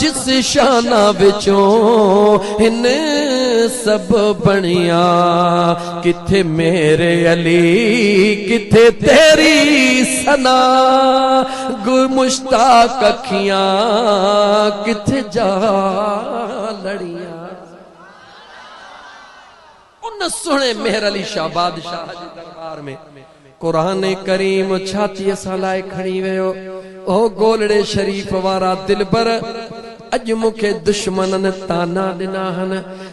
[SPEAKER 1] जिस शाना विचों हिन सब बनिया। किथे मेरे अली किथे तेरी सना, मुश्ताक अखियां किथे जा लड़िया। उन सुने मेहर अली शाह बादशाह जे दरबार में कुरान करीम छाती सां लाए खणी वियो। ओ गोलड़े शरीफ वारा दिलबर अज मुखे दुश्मनन ताना दिना हन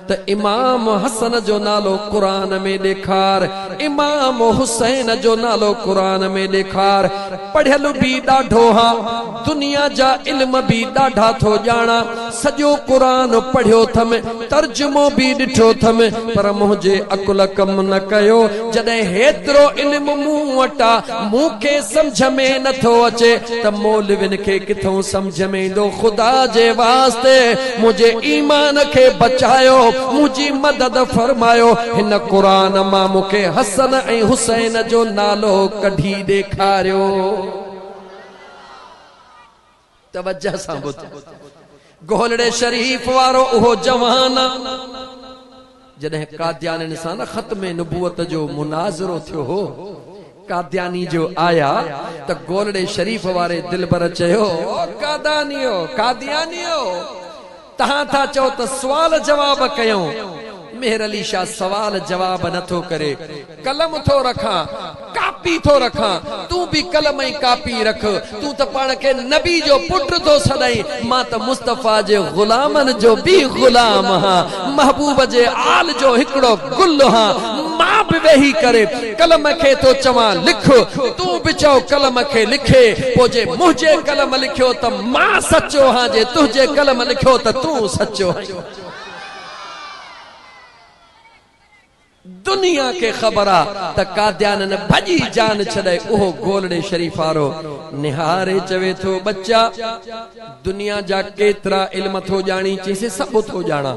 [SPEAKER 1] त इमाम हसन जो नालो कुरान में ॾेखार, इमाम हुसैन जो नालो कुरान में ॾेखार। पढ़ियल भी ॾाढो हा, दुनिया जा इल्म भी ॾाढा थो ॼाणा, सॼो कुरान पढ़ियो थम, तर्जुमो भी ॾिठो थम, पर मुंहिंजे अकुल कम न कयो। जॾहिं हेतिरो इल्म मूं वटा मूंखे समझ में नथो अचे त मौलविन खे किथों समझ में ईंदो। खुदा जे वास्ते मुझे ईमान के बचायो, मुझी मदद फरमायो। हिन कुरान मां मुखे हसन ऐं हुसैन जो नालो कढी ॾेखारियो। तवज्जह सां ॿुध, गोलड़े शरीफ वारो उहो जवान जॾहिं कादियानिन सां न ख़त्म नबूवत जो मुनाज़रो थियो हो, कादियानी जो आया त गोलड़े शरीफ वारे दिलबर चयो, कादियानियो तहां था चओ त सवाल जवाब कयूं। मेहर अली शाह सवाल जवाब नथो करे, कलम थो रखा, कापी थो रखा, तू भी कलम ऐं कापी रख। तू त पाण के नबी जो पुट तो सदाई, मां त मुस्तफा जे गुलामन जो भी गुलाम हां, महबूब जे आल जो हिकड़ो गुल हां। मां भी वेही करे कलम के तो चवा लिख, तू भी चओ कलम के लिखे। पो जे मुझे कलम लिखियो त मां सच्चो हां, जे तुझे कलम लिखियो त तू सच्चो है। दुनिया के खबर आ त कादियानन भजी जान छड़े ओहो गोलड़े शरीफ वारो निहारे चवे थो, बच्चा दुनिया जा केतरा इल्म थो जानी, चेसे सब थो जाना,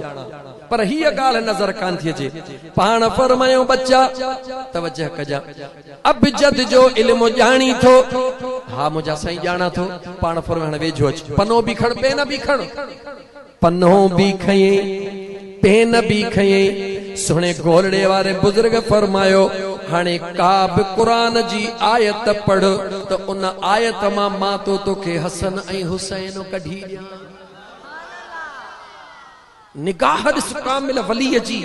[SPEAKER 1] पर हीअ ॻाल्हि नज़र कान थी अचे। पाण फरमायो, बच्चा तवज्जह कजा, अब जद जो इल्म जानी थो। हा मुझा साईं जाना थो। पाण फरमाइण वेझो अच, पनो भी खण, पेन भी खण। पनो भी खये, पेन भी खये। सुने गोलड़े वारे बुजुर्ग फरमायो, हाणे का भी कुरान जी आयत पढ़ तो उन आयत मां तो तोखे हसन ऐं हुसैन कढी ॾियां। निगाह ॾिस कामिल वलीअ जी।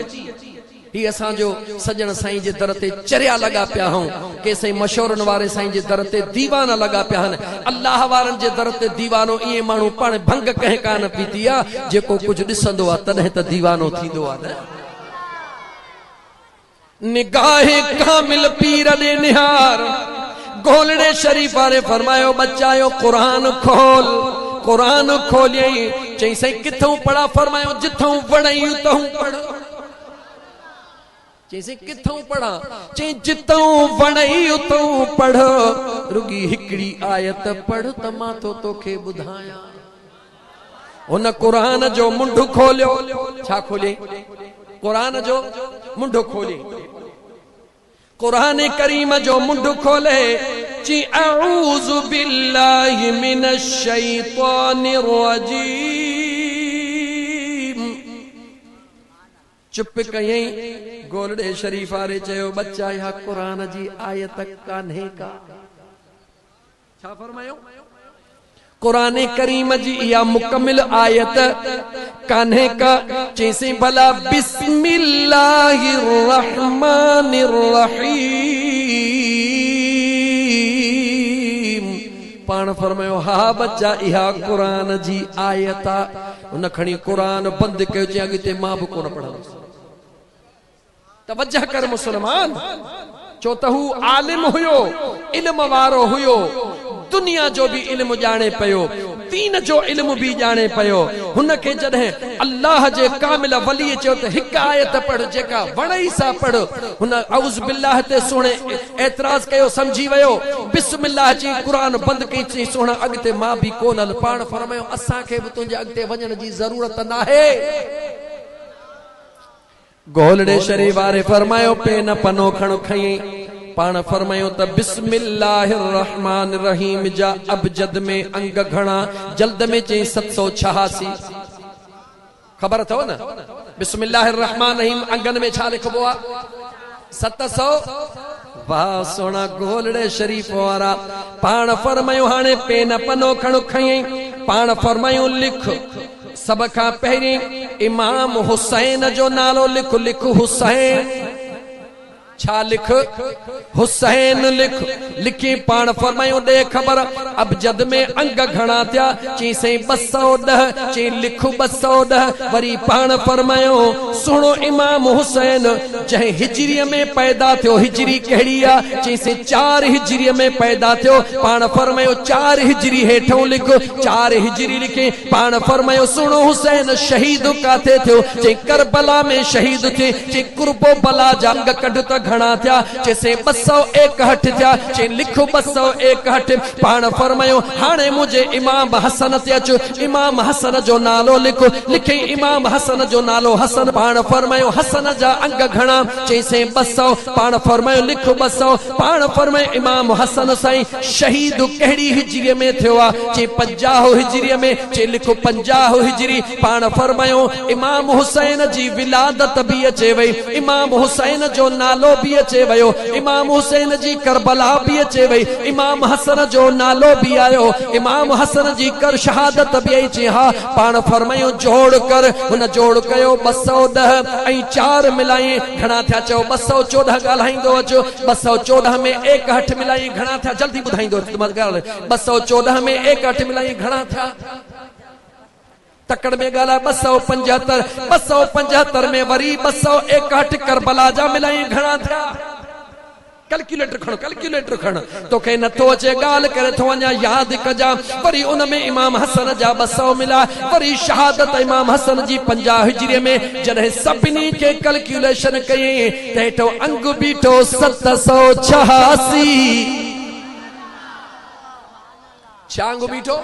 [SPEAKER 1] ही असांजो सजण साईं जे दर ते चरिया लगा पिया हूं, के साईं मशहूरन वारे साईं जे दर ते दीवाना लगा पिया हन। अल्लाह वारन जे दर ते दीवानो इए माण्हू पाण भंग कंहिं कान पीती आ, जेको कुछ ॾिसंदो आ तॾहिं त दीवानो थींदो आ न। निगाहे कामिल पीर दे निहार। गोलड़े शरीफ वारे फरमायो, बच्चायो कुरान खोल। कुरान खोलियई, चई सही किथों पढ़ा? फरमायो जिथों वणई उतों पढ़। चई किथों पढ़ा? चई जिथों वणई उतों पढ़। रुगी हिकड़ी आयत पढ़ त मां तो तोखे ॿुधायां। उन कुरान जो मुंड खोलियो। छा खोलियई? कुरान जो मुंड खोलियई। कुरान करीम जो मुंड खोले, ची अऊज़ु बिल्लाहि मिनश शैतानिर रजीम। चुप कयई। गोलड़े शरीफ वारे चयो, बच्चा या कुरान जी आयत कान्हे का। छा फरमायो? कुरान करीम जी या मुकम्मिल आयत कान्हे का। चैसे भला बिस्मिल्लाहिर रहमानिर रहीम। पाण फरमायो, हा बच्चा इहा कुरान जी आयत आ। उन खणी कुरान बंद कयो, जे अॻिते मां भी कोन पढ़ंदुसि। तवज्जह कर मुसलमान, चो त हू आलिम हुयो, इल्म वारो हुयो, दुनिया जो भी इल्म जाने पयो, दीन जो इल्म भी जाने पयो। हुन के जॾहिं अल्लाह जे कामिल वली चयो त हिक आयत पढ़, जेका वणई सा पढ़। हुन औज़ बिल्लाह ते सुणे एतराज कयो, समझी वयो, बिस्मिल्लाह जी कुरान बंद कई। चई सोना अॻिते मां भी कोनल। पाण फरमायो, असां खे भी तुंहिंजे अॻिते वञण जी ज़रूरत नाहे। गोलड़े शरीफ वारे फरमायो, पेन पनो खण खई। पाण फरमायो त बिस्मिल्लाहिर रहमानिर रहीम जा अबजद में अंग घणा? जल्द में चई 786। खबर अथव न? बिस्मिल्लाहिर रहमानिर रहीम अंगन में छा लिखबो आ? 700। वाह सोना गोलड़े शरीफ वारा। पाण फरमायो, हाणे पेन पनो खण खई। पाण फरमायो, लिख। सब खां पहिरीं इमाम हुसैन जो नालो लिख। लिख हुसैन। छा लिख हुसैन लिख लिखी पान फरमायो दे खबर अब जद में अंग घणा थिया ची से 210 ची लिख 210 वरी पान फरमायो सुनो इमाम हुसैन जह हिजरी में पैदा थियो हिजरी कहिड़ी आ ची से 4 हिजरी में पैदा थियो पान फरमायो 4 हिजरी हेठों लिखो 4 हिजरी लिखे पान फरमायो सुनो हुसैन शहीद काथे थियो ची करबला में शहीद थे ची कुर्बो बला जंग कढ त घणा थिया जैसे 261 थिया चे लिखो 261 पान फरमायो हाणे मुझे इमाम हसन ते अचो इमाम हसन जो नालो लिखो लिखे इमाम हसन जो नालो हसन पान फरमायो हसन जा अंग घणा जैसे 200 पान फरमायो लिखो 200 पान फरमायो इमाम हसन साईं शहीद कहिड़ी हिजरी में थियो आ चे 50 हिजरी में चे लिखो 50 हिजरी पान फरमायो इमाम हुसैन जी विलादत भी अचे वई इमाम हुसैन जो नालो भी अचे वयो इमाम हुसैन जी करबला भी अचे वई इमाम हसन जो नालो भी आयो इमाम हसन जी कर शहादत भी आई ची हा पान फरमायो जोड़ कर हुन जोड़ कयो 210 ऐं 4 मिलाई घणा थिया चओ 214 ॻाल्हाईंदो अचो 214 में 1 मिलाई घणा थिया जल्दी ॿुधाईंदो 214 में 1 मिलाई घणा थिया तकड़ में गाला 275 में वरी 261 करबला जा मिलाई घणा थिया कैलकुलेटर खण तो के न तो अचे गाल करे तो वञा याद कजा वरी उन में इमाम हसन जा 200 मिला वरी शहादत इमाम हसन जी 50 हिजरी में जॾहिं सभिनी के कैलकुलेशन कई तेठो अंग बीठो 786 चांग बीठो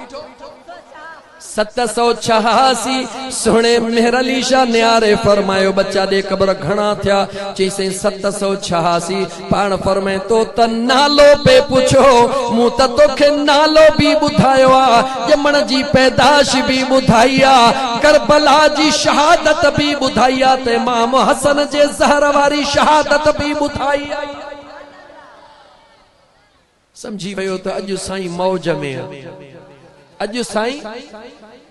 [SPEAKER 1] 786 सुने मेहर अली शाह न्यारे फरमायो बच्चा दे कब्र घणा थिया चईसे 786 पाण फरमाए तो त नालो पे पुछो मूं त तोखे नालो भी ॿुधायो आ ॼमण जी पैदाश भी ॿुधाई आ करबला जी शहादत भी ॿुधाई आ ते इमाम हसन जे ज़हर वारी शहादत भी ॿुधाई आ समझी वयो त अॼु साईं मौज में अॼु साईं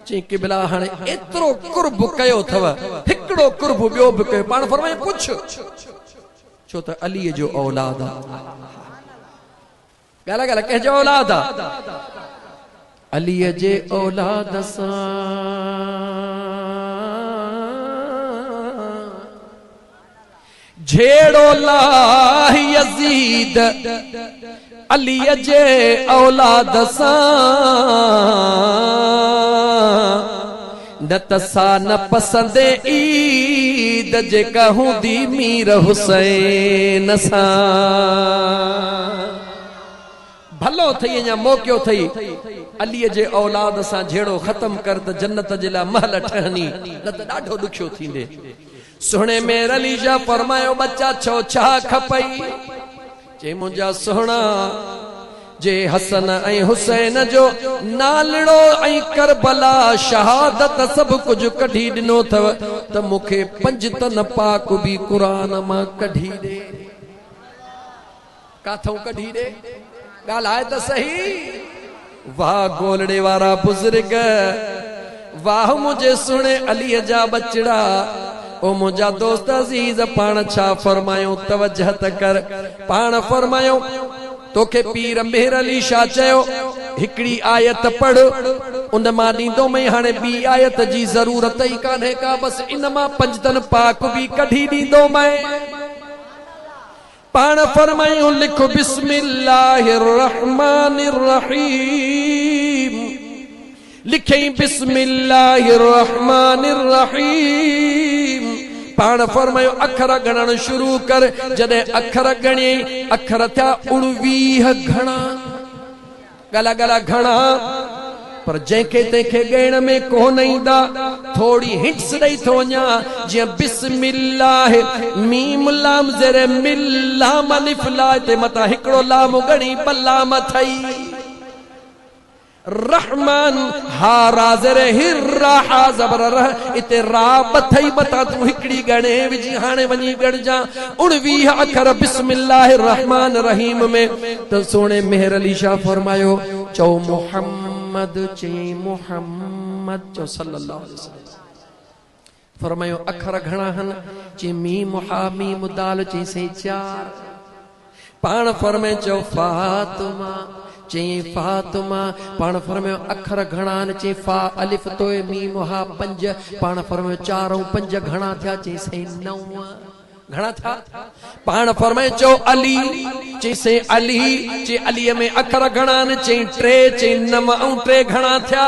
[SPEAKER 1] चई किबला हाणे एतिरो कुर्ब कयो अथव हिकिड़ो कुर्ब ॿियो बि कयो पाण फरमाए पुछ छो त अलीअ जो औलाद आहे ॻाल्हि कंहिंजो औलाद आहे अलीअ जे औलाद सां झेड़ो लाह यज़ीद अलीअ जे औलाद सां न तसा न पसंदे ईद जे कहूंदी मीर हुसैन सां भलो थई या मौक़ो थई अलीअ जे औलाद सां झेड़ो ख़त्म कर त जन्नत जे लाइ महल ठहनी न त ॾाढो ॾुखियो थींदे सुहिणे मेर अली जा फरमायो बच्चा छो छा खपई जे मुंहिंजा सुहिणा जे हसन ऐं हुसैन जो नालड़ो ऐं करबला शहादत सब कुछ कढी ॾिनो अथव त मूंखे 5 तन पाक भी क़ुरान मां कढी ॾे काथों कढी ॾे ॻाल्हाए त सही वाह गोलड़े वारा बुज़ुर्ग वाह मुझे सुणे अलीअ जा बचड़ा ओ मुझा दोस्त अजीज पान छा फरमायो तवज्जह त कर पान फरमायो तोखे पीर मेहर अली शाह चयो हिकड़ी आयत पढ़ उन मां ॾींदो मैं हाणे ॿी आयत जी ज़रूरत ई कान्हे का बस इन मां 5 तन पाक भी कढी ॾींदो मैं पान फरमायो लिखो बिस्मिल्लाहिर रहमानिर रहीम लिखे बिस्मिल्लाहिर रहमानिर रहीम पान फरमायो अखर गणन शुरू कर जदे अखर गणी अखर था 19 घणा गला गला घणा पर जंहिंखे तंहिंखे ॻण में कोन ईंदा थोड़ी हिंट्स ॾेई थो वञा जीअं बिस्मिल्लाह मीम लाम ज़ेर मिल लाम अलिफ ला ते मथां हिकिड़ो लाम गणी ॿ लाम थई रहमान हा राज़र हिर्रा हा ज़बर रह इते रा बथई बता तू हिकड़ी गणे विजी हाणे वनी गणजा 19 अखर बिस्मिल्लाहिर रहमानिर रहीम में तो सोने मेहर अली शाह फरमायो चो मोहम्मद चे मोहम्मद चो सल्लल्लाहु अलैहि वसल्लम फरमायो अखर घणा हन चे मीम हा मीम दाल चे से 4 पाण फरमाए चो फातिमा चे फातिमा पाण फरमायो अखर घणा चे फा अलिफ तो मीम हा 5 पाण फरमायो 4 ऐं 5 घणा थिया चे से 9 घणा था पाण फरमाए चो अली चे से अली चे अली में अखर घणा चे 3 चे 9 ऐं 3 घणा थिया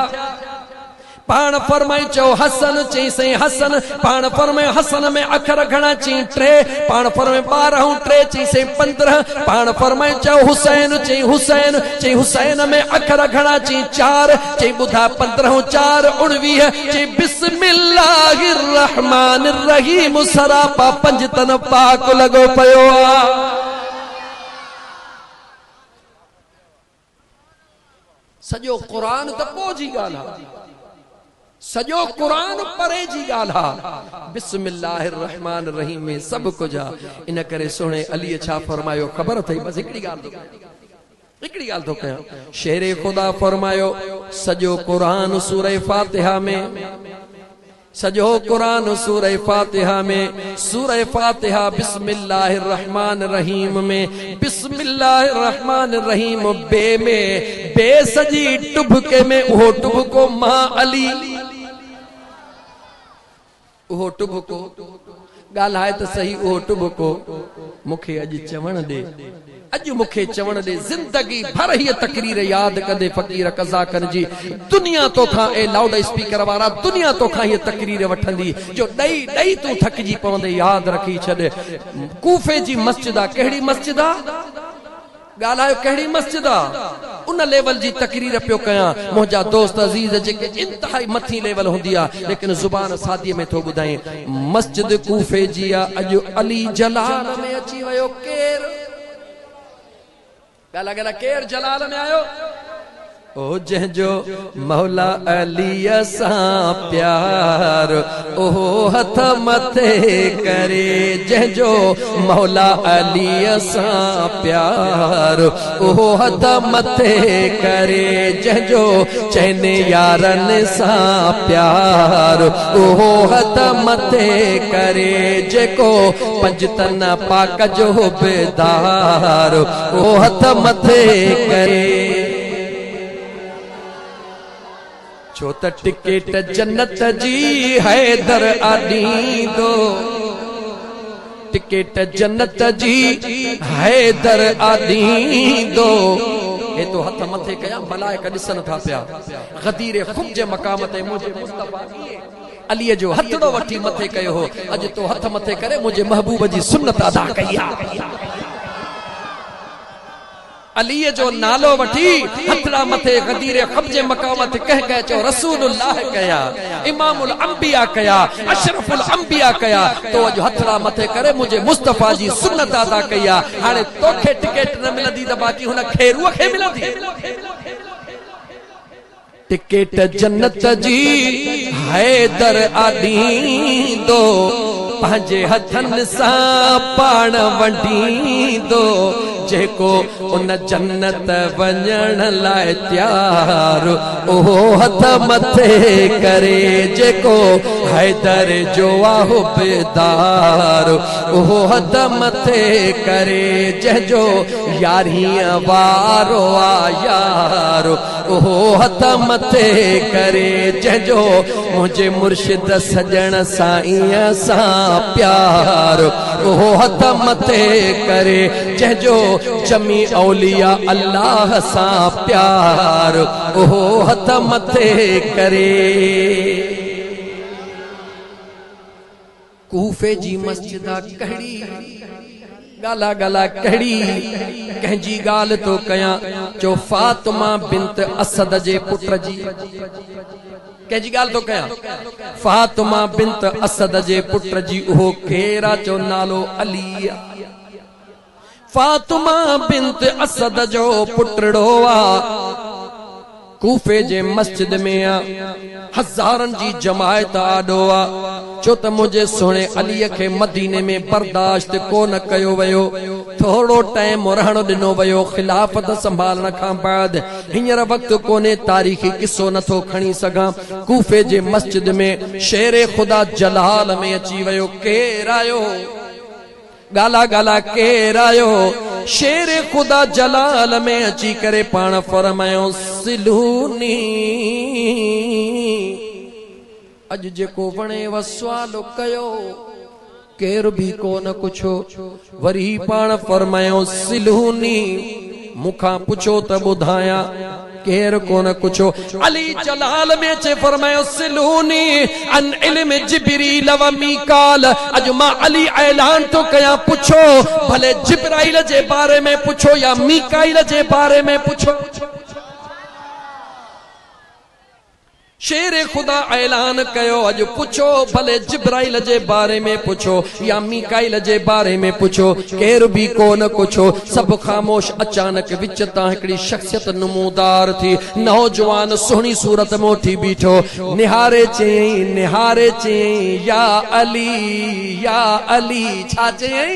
[SPEAKER 1] पाण फरमाए चो हसन चे से हसन पाण फरमाए हसन में अखर घणा चे 3 पाण फरमाए 12 ऐं 3 चे से 15 पाण फरमाए चो हुसैन चे हुसैन में अखर घणा चे 4 चे बुधा 15 ऐं 4 19 चे बिस्मिल्लाहिर रहमानिर रहीम सरापा 5 तन पाक लगो पयो आ सजो कुरान त पो जी गाल्हि सजो कुरान परे जी गाल्हि बिस्मिल्लाहिर रहमानिर रहीम में सब कुछ इन करे सोने अली छा फरमायो खबर थई बस हिकड़ी गाल तो कया शेरे खुदा फरमायो सजो कुरान सूरह फातिहा में सजो कुरान सूरह फातिहा में सूरह फातिहा बिस्मिल्लाहिर रहमानिर रहीम में बिस्मिल्लाहिर रहमानिर रहीम बे में बे सजी टुभके में वो टुभको मां अली वो टुभको गाल्हाए त सही वो टुभको मुखे अज चवण दे अज मुखे चवण दे जिंदगी भर ही तकरीर याद कदे फकीर कज़ा कर जी दुनिया तो खां ए लाउड स्पीकर वारा दुनिया तो खां ये तकरीर वठंदी जो दई दई तू थक जी पवंदे याद रखी छॾ कूफे जी मस्जिद आ केड़ी मस्जिद आ गाल्हायो केड़ी मस्जिद आ उन लेवल जी तकरीर पियो कया मोजा दोस्त अजीज जेके इंतहाई मथी लेवल हुंदी आ लेकिन जुबान सादी में थो बुधाई मस्जिद कूफे जी आ अज अली जलाल में अची वयो केर गाला गाला केर जलाल में आयो ओ जंहिंजो मौला अली सां प्यार ओ हथ मथे करे जंहिंजो मौला अली सां प्यार ओ हथ मथे करे जंहिंजो चैने यारन सां प्यार ओ हथ मथे करे जेको 5 तन पाक जो बेदार ओ हथ मथे करे छो त टिकेट जन्नत जी हैदर आदी दो टिकेट जन्नत जी हैदर आदी दो ए तो हथ मथे कया मलाइक ॾिसन था पिया गदीर ख़ुद जे मकाम ते मुझे मुस्तफा अली जो हथड़ो वठी मथे कयो हो अज तो हथ मथे करे मुझे महबूब जी सुन्नत अदा कई अली जो नालो वठी हथड़ा मथे गदीरे खबजे मकामत कह कह चो रसूलुल्लाह कया इमामुल अंबिया कया अशरफुल अंबिया कया तो जो हथड़ा मथे करे मुझे मुस्तफा जी सुन्नत अदा कया हाने तोखे टिकट न मिलंदी त बाकी हुन खेरुआ खे मिलंदी टिकट जन्नत जी हैदर आदी दो पंहिंजे हथन सां पाण वंडी दो जेको उन जन्नत वञण लाइ तयार ओ हथ मथे करे जेको हैदर जो आहे बेदार ओ हथ मथे करे जंहिंजो यारीअ वारो आ यार ओ हथ मथे करे जंहिंजो मुंहिंजे मुर्शिद सजण साईं सां प्यार ओ हथ मथे करे जंहिंजो जमी औलिया अल्लाह सां प्यार ओ हथ मथे करे कूफे जी मस्जिद कहिड़ी गाला गाला कहिड़ी कंहिंजी गाल तो कया चो फातिमा बिन्त असद जे पुट जी कंहिंजी गाल तो कया फातिमा बिन्त असद जे पुट जी उहो केरा चो नालो अली फातिमा बिन्त असद जो पुटड़ो आ कूफे जे मस्जिद में आ हजारन जी जमायत आडो आ छो त मुझे सोने अली के मदीने में बर्दाश्त को न कयो वयो थोड़ो टाइम रहणो ॾिनो वियो खिलाफत संभालण खां बाद। हींअर वक्त कोने तारीख़ी किस्सो नथो खणी सघां। कूफे जे मस्जिद में शेर खुदा जलाल में अची वियो। केर आयो? गाला गाला केर आयो? शेर खुदा जलाल में अची करे पाण फरमायो सिलूनी। अज जेको वणे वसवालो कयो केर भी कोन कुछो। वरी पाण फरमायो सिलूनी। मुखा पुछो त बुधाया केर कोन कुछो। अली जलाल में चे फरमायो सिलूनी अन इल्म जिब्रील व मीकाल। अज मां अली ऐलान तो कया पुछो भले जिब्राइल जे बारे में पुछो या मीकाइल जे बारे में पुछो। शेर खुदा ऐलान कयो अज पुछो भले जिब्राइल जे बारे में पुछो या मीकाइल जे बारे में पुछो। केर भी कोन कुछो। सब खामोश। अचानक विच ता हिकड़ी शख्सियत नमूदार थी। नौजवान सुहणी सूरत में उठी बीठो। निहारे चई या अली या अली। छा चई?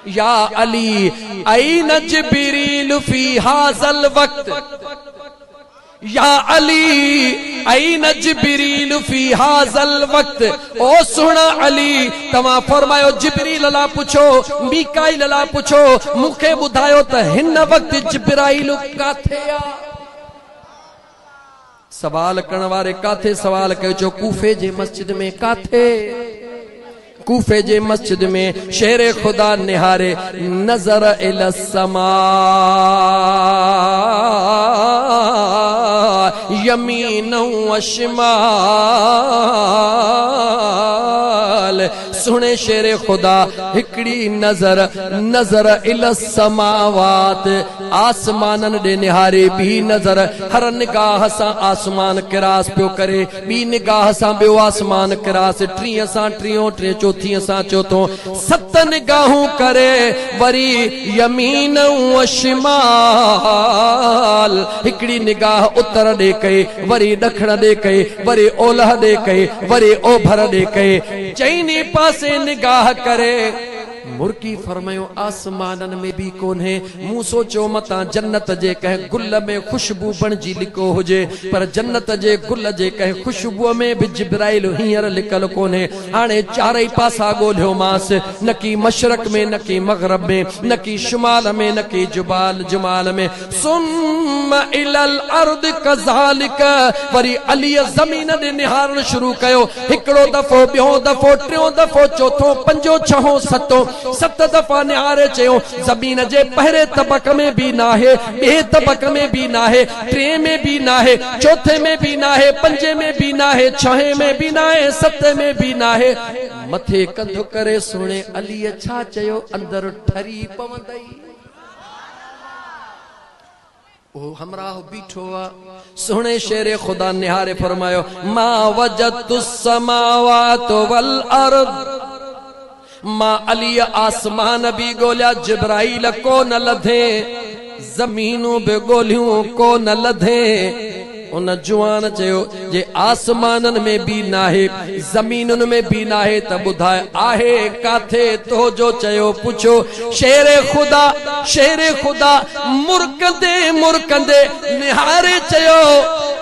[SPEAKER 1] या अली ऐन जिब्रील फी हाज़ल वक्त। या अली ऐन जिब्रील फी हाज़ल वक्त। ओ सुना अली तमा फरमायो जिब्रील ला पुछो मीकाइल ला पुछो मुखे बुधायो त हिन वक्त जिब्राइल काथे आ। सवाल करण वारे काथे सवाल कयो? जो कूफे जे मस्जिद में। काथे? कूफे जे मस्जिद में। शेर खुदा निहारे नजर इल समा यमीन व शिमाल। सुने शेर खुदा हिकड़ी नजर इल समावात। आसमानन दे निहारे भी नजर। हर निगाह सां आसमान किरास पियो करे। बी निगाह सां बियो आसमान किरास। टीह सां टियों टे चौथी सां चौथों 7 निगाहूं करे। वरी यमीन व शिमाल। हिकड़ी निगाह उत्तर दे कई वरी ॾखण दे कई वरी ओलह दे कई वरी ओभर दे कई। चईनी पासे निगाह करे। मुर्की फरमायो आसमानन में भी कोन्हे। मूं सोचो मता जन्नत जे कंहिं गुल में खुशबू बणजी लिको हुजे पर जन्नत जे गुल जे कंहिं खुशबू में भी जिब्राइल हींअर लिकल कोन्हे। हाणे चारई पासा ॻोल्हियो मांस। न की मशरक में न की मगरब में न की शुमाल में न की जुमाल में। सुम्म इलल अर्द कज़ालिक। वरी अली ज़मीन दे निहारण शुरू कयो। हिकड़ो दफ़ो ॿियो दफ़ो टियों दफ़ो चौथों पंजो छहों सतों 7 दफ़ा निहारे चयो ज़मीन जे पहिरे तबक में भी नाहे ॿिए तबक में भी नाहे 3 में भी नाहे चौथे में भी नाहे 5 में भी नाहे 6 में भी नाहे 7 में भी नाहे। मथे कंधो करे सुणे अली छा चयो? अंदर ठरी पवंदई। ओ हमरा बीठो आ। सुणे शेर खुदा निहारे फरमायो मा वजदतु समावात वल अर्द। मां अली आसमान भी गोलिया जिब्राइल को न लधे। जमीनूं भी गोलियूं को न लधे। उन जुआन चयो जे आसमानन में भी नाहे जमीनुन में भी नाहे त बुधाए आहे काथे? तो जो चयो पुछो। शेर खुदा मुरकंदे निहारे चयो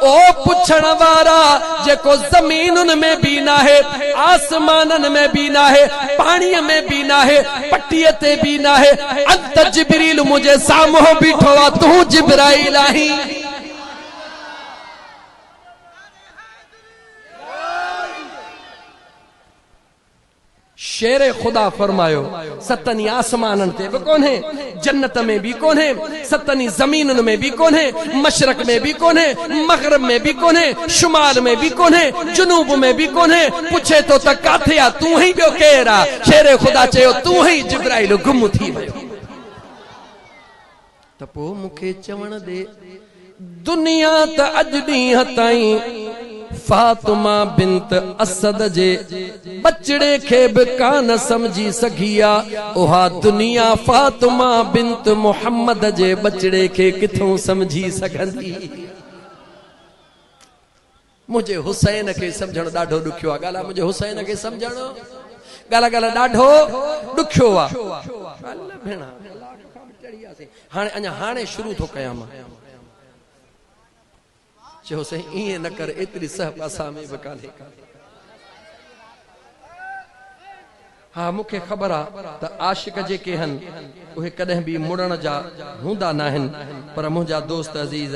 [SPEAKER 1] ओ पुछण वारा जेको जमीनुन में भी नाहे आसमानन में भी नाहे पानी में भी नाहे पट्टीअ ते भी नाहे। अंत जिब्रील मुझे साम्हूं बीठो आ। तू जिब्राइल आहीं। शेर खुदा फरमायो सतनी आसमानन ते भी कोन्हे जन्नत में भी कोन्हे 7 जमीनन में भी कोन्हे मशरक में भी कोन्हे मगरब में भी कोन्हे शुमाल में भी कोन्हे जुनूब में भी कोन्हे। पुछे तो त काथे आ? तू ही बियो केर आ? शेर खुदा चयो तू ही जिब्राइल गुम थी वियो। त पो मुखे चवण दे दुनिया त अज ॾींहं ताईं फातिमा बिंत असद जे बचड़े खे भी कान समझी सघिया। उहा दुनिया फातिमा बिंत मुहम्मद जे बचड़े खे किथों समझी सघंदी? मुझे हुसैन के समझण ॾाढो ॾुखियो आहे। ॻाल्हि मुझे हुसैन के समझण गाला गाला डाढो दुखियो आ भेणा हाणे अञा हाणे शुरू थो कयां मां चयो से ईअं न कर एतिरी सह पासा में बि कान्हे हाँ मूंखे ख़बर आ त आशिक जेके हन उहे कॾहिं बि मुड़ण जा हूंदा न आहिनि पर मुंहिंजा दोस्त अज़ीज़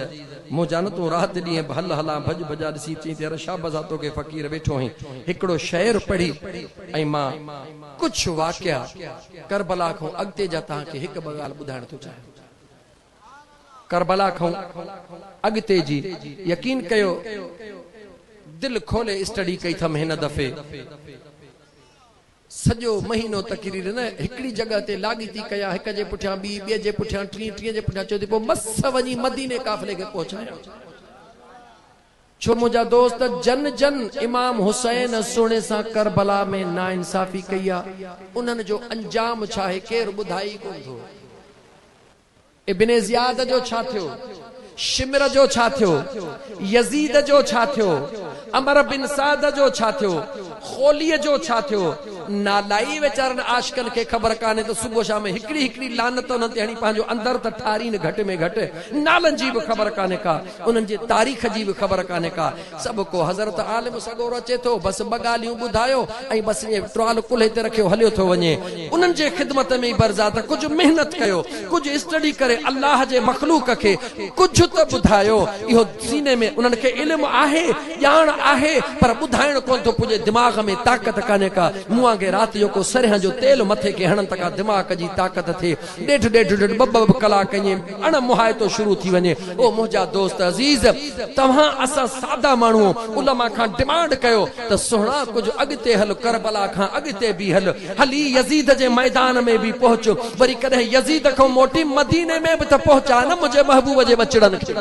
[SPEAKER 1] मूं जान तूं राति ॾींहं हल हलां भॼ भॼा ॾिसी चई ते शाबज़ा तोखे फ़क़ीर वेठो आहीं हिकिड़ो शेर पढ़ी ऐं मां कुझु वाक़िया करबला खां अॻिते जा तव्हांखे हिकु ॿ ॻाल्हि ॿुधाइण थो चाहियां करबला खां अॻिते जी यकीन कयो दिलि खोले स्टडी कई थम हिन दफ़े सॼो महीनो तकरीर न हिकिड़ी जगह ते लाॻीती कया हिक जे पुठियां ॿी ॿिए जे पुठियां टीह जे पुठियां चयो पोइ मस वञी मदीने काफ़िले खे पहुचाया छो मुंहिंजा दोस्त जन जन इमाम हुसैन सुणे सां करबला में नाइंसाफ़ी कई आहे उन्हनि जो अंजाम छा आहे केरु ॿुधाई कोन थो इब्ने ज़ियाद जो छा थियो शिमर जो छा थियो यजीद जो छा थियो अमर बिन साद जो छा थियो खोलीअ जो छा थियो नालाई वेचारनि आशिकनि खे ख़बर कान्हे त सुबुह शाम हिकिड़ी हिकिड़ी लानत उन्हनि ते हणी पंहिंजो अंदर त ठारीनि घटि में घटि नालनि जी बि ख़बर कान्हे का उन्हनि जे तारीख़ जी बि ख़बर कान्हे का सभु को हज़रत आलिम सगोर अचे थो बसि ॿ ॻाल्हियूं ॿुधायो ऐं बसि ईअं ट्राल कुल्हे ते रखियो हलियो थो वञे उन्हनि जे ख़िदमत में बरज़ा त कुझु महिनत कयो कुझु स्टडी करे अल्लाह जे मख़लूक खे कुझु त ॿुधायो इहो सीने में उन्हनि खे इल्मु आहे ॼाण आहे पर ॿुधाइण कोन थो पुॼे दिमाग़ में ताक़त कान्हे का मुंहं खे राति जो को सरह जो तेल मथे खे हणनि त का दिमाग़ जी ताक़त थिए ॾेढ ॾेढ ॿ कलाक ईअं अण मुहायतो शुरू थी वञे ओ मुंहिंजा दोस्त अज़ीज़ तव्हां असां सादा माण्हू उलमा खां डिमांड कयो त सुहिणा कुझु अॻिते हल करबला खां अॻिते बि हली यज़ीद जे मैदान में बि पहुच वरी कॾहिं यज़ीद खां मोटी मदीने में बि त पहुचा न मुंहिंजे महबूब जे बचड़नि खे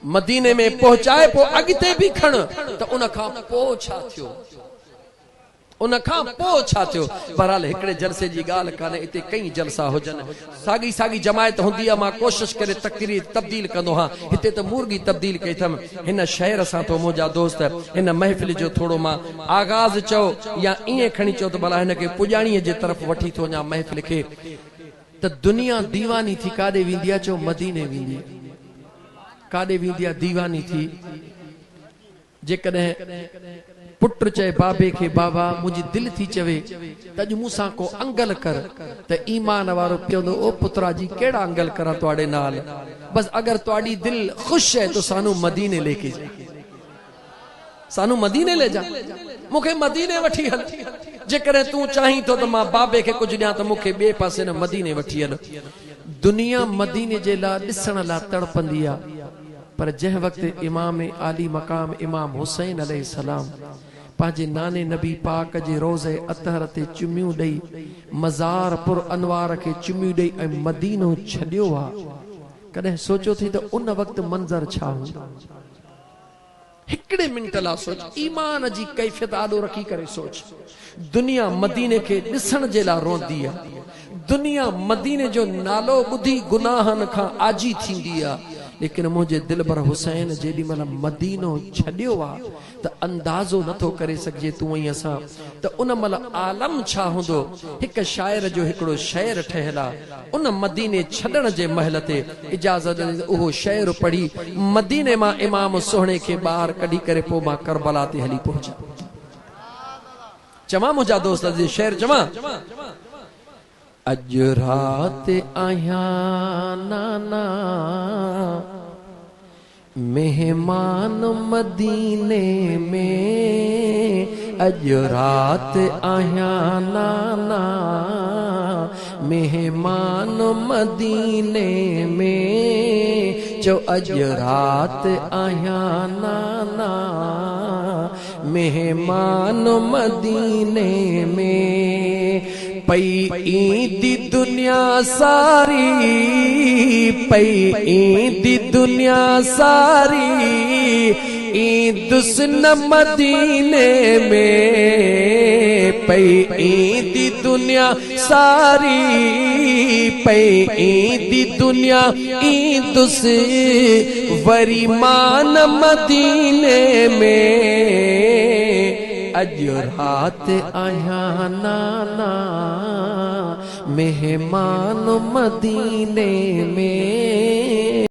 [SPEAKER 1] मदीने में पहुचाए पोइ अॻिते बि खण त उन खां पोइ छा थियो उन खां पोइ छा थियो बहरहाल हिकिड़े जलसे जी ॻाल्हि कान्हे हिते कई जलसा हुजनि साॻी साॻी जमायत हूंदी आहे मां कोशिशि करे तक़रीर तब्दील कंदो हा हिते त मुर्गी तब्दील कई अथमि हिन शहर सां तो मुंहिंजा दोस्त हिन महफ़िल जो थोरो मां आगाज़ चओ या ईअं खणी चओ त भला हिनखे पुॼाणीअ जे तरफ़ वठी थो वञा महफ़िल खे त दुनिया दीवानी थी काॾे वेंदी आहे चओ मदीने वेंदी काॾे वेंदी आहे दीवानी थी जेकॾहिं पुट चए बाबे खे बाबा मुंहिंजी दिलि थी चवे त अॼु मूंसां को अंगल कर त ईमान वारो पियो ओ पुत्रा जी कहिड़ा अंगल करा तुआड़े नाल बस अगर तुआड़ी दिल खुश है तो सानू मदीने लेके जा सानू मदीने ले जा मूंखे मदीने वठी हल जेकॾहिं तूं चाहीं थो त मां बाबे खे कुझु ॾियां त मूंखे ॿिए पासे न मदीने वठी हल दुनिया मदीने जे लाइ ॾिसण लाइ तड़पंदी आहे पर जंहिं वक़्तु इमाम आली मक़ाम इमाम हुसैन अलैहिस्सलाम पंहिंजे नाने नबी पाक जे रोज़े अतहर ते चुमियूं ॾेई मज़ार पुर अनवार खे चुमियूं ॾेई ऐं मदीनो छॾियो आहे कॾहिं सोचियो थी त उन वक़्तु मंज़र छा हूंदो हिकिड़े मिंट लाइ सोच ईमान जी कैफ़ियत आॾो रखी करे सोच दुनिया मदीने खे ॾिसण जे लाइ रोंदी आहे दुनिया मदीने जो नालो ॿुधी गुनाहनि खां आजी थींदी आहे लेकिन मुंहिंजे दिलबर हुसैन जेॾी महिल मदीनो छॾियो आहे त अंदाज़ो नथो करे सघिजे तूं ऐं असां त उन महिल आलम छा हूंदो हिकु शाइर जो हिकिड़ो शेर ठहियल आहे उन मदीने छॾण जे महल ते इजाज़त उहो शेर पढ़ी मदीने मां इमाम सुहिणे खे ॿाहिरि कढी करे पोइ मां करबला ते हली पहुचा चवां मुंहिंजा दोस्त जे शेर चवां अॼु राति आहियां नाना मेहमान मदीने में अॼु राति आहियां नाना मेहमान मदीने में चो अॼु राति आहियां नाना मेहमान मदीने में पई ईंदी दुनिया सारी पई ईंदी दुनिया सारी ईंदुस न मदीने में पई ईंदी दुनिया सारी पई ईंदी दुनिया ईंदुस वरी मान मदीने में अज रात आया नाना मेहमान मदीने में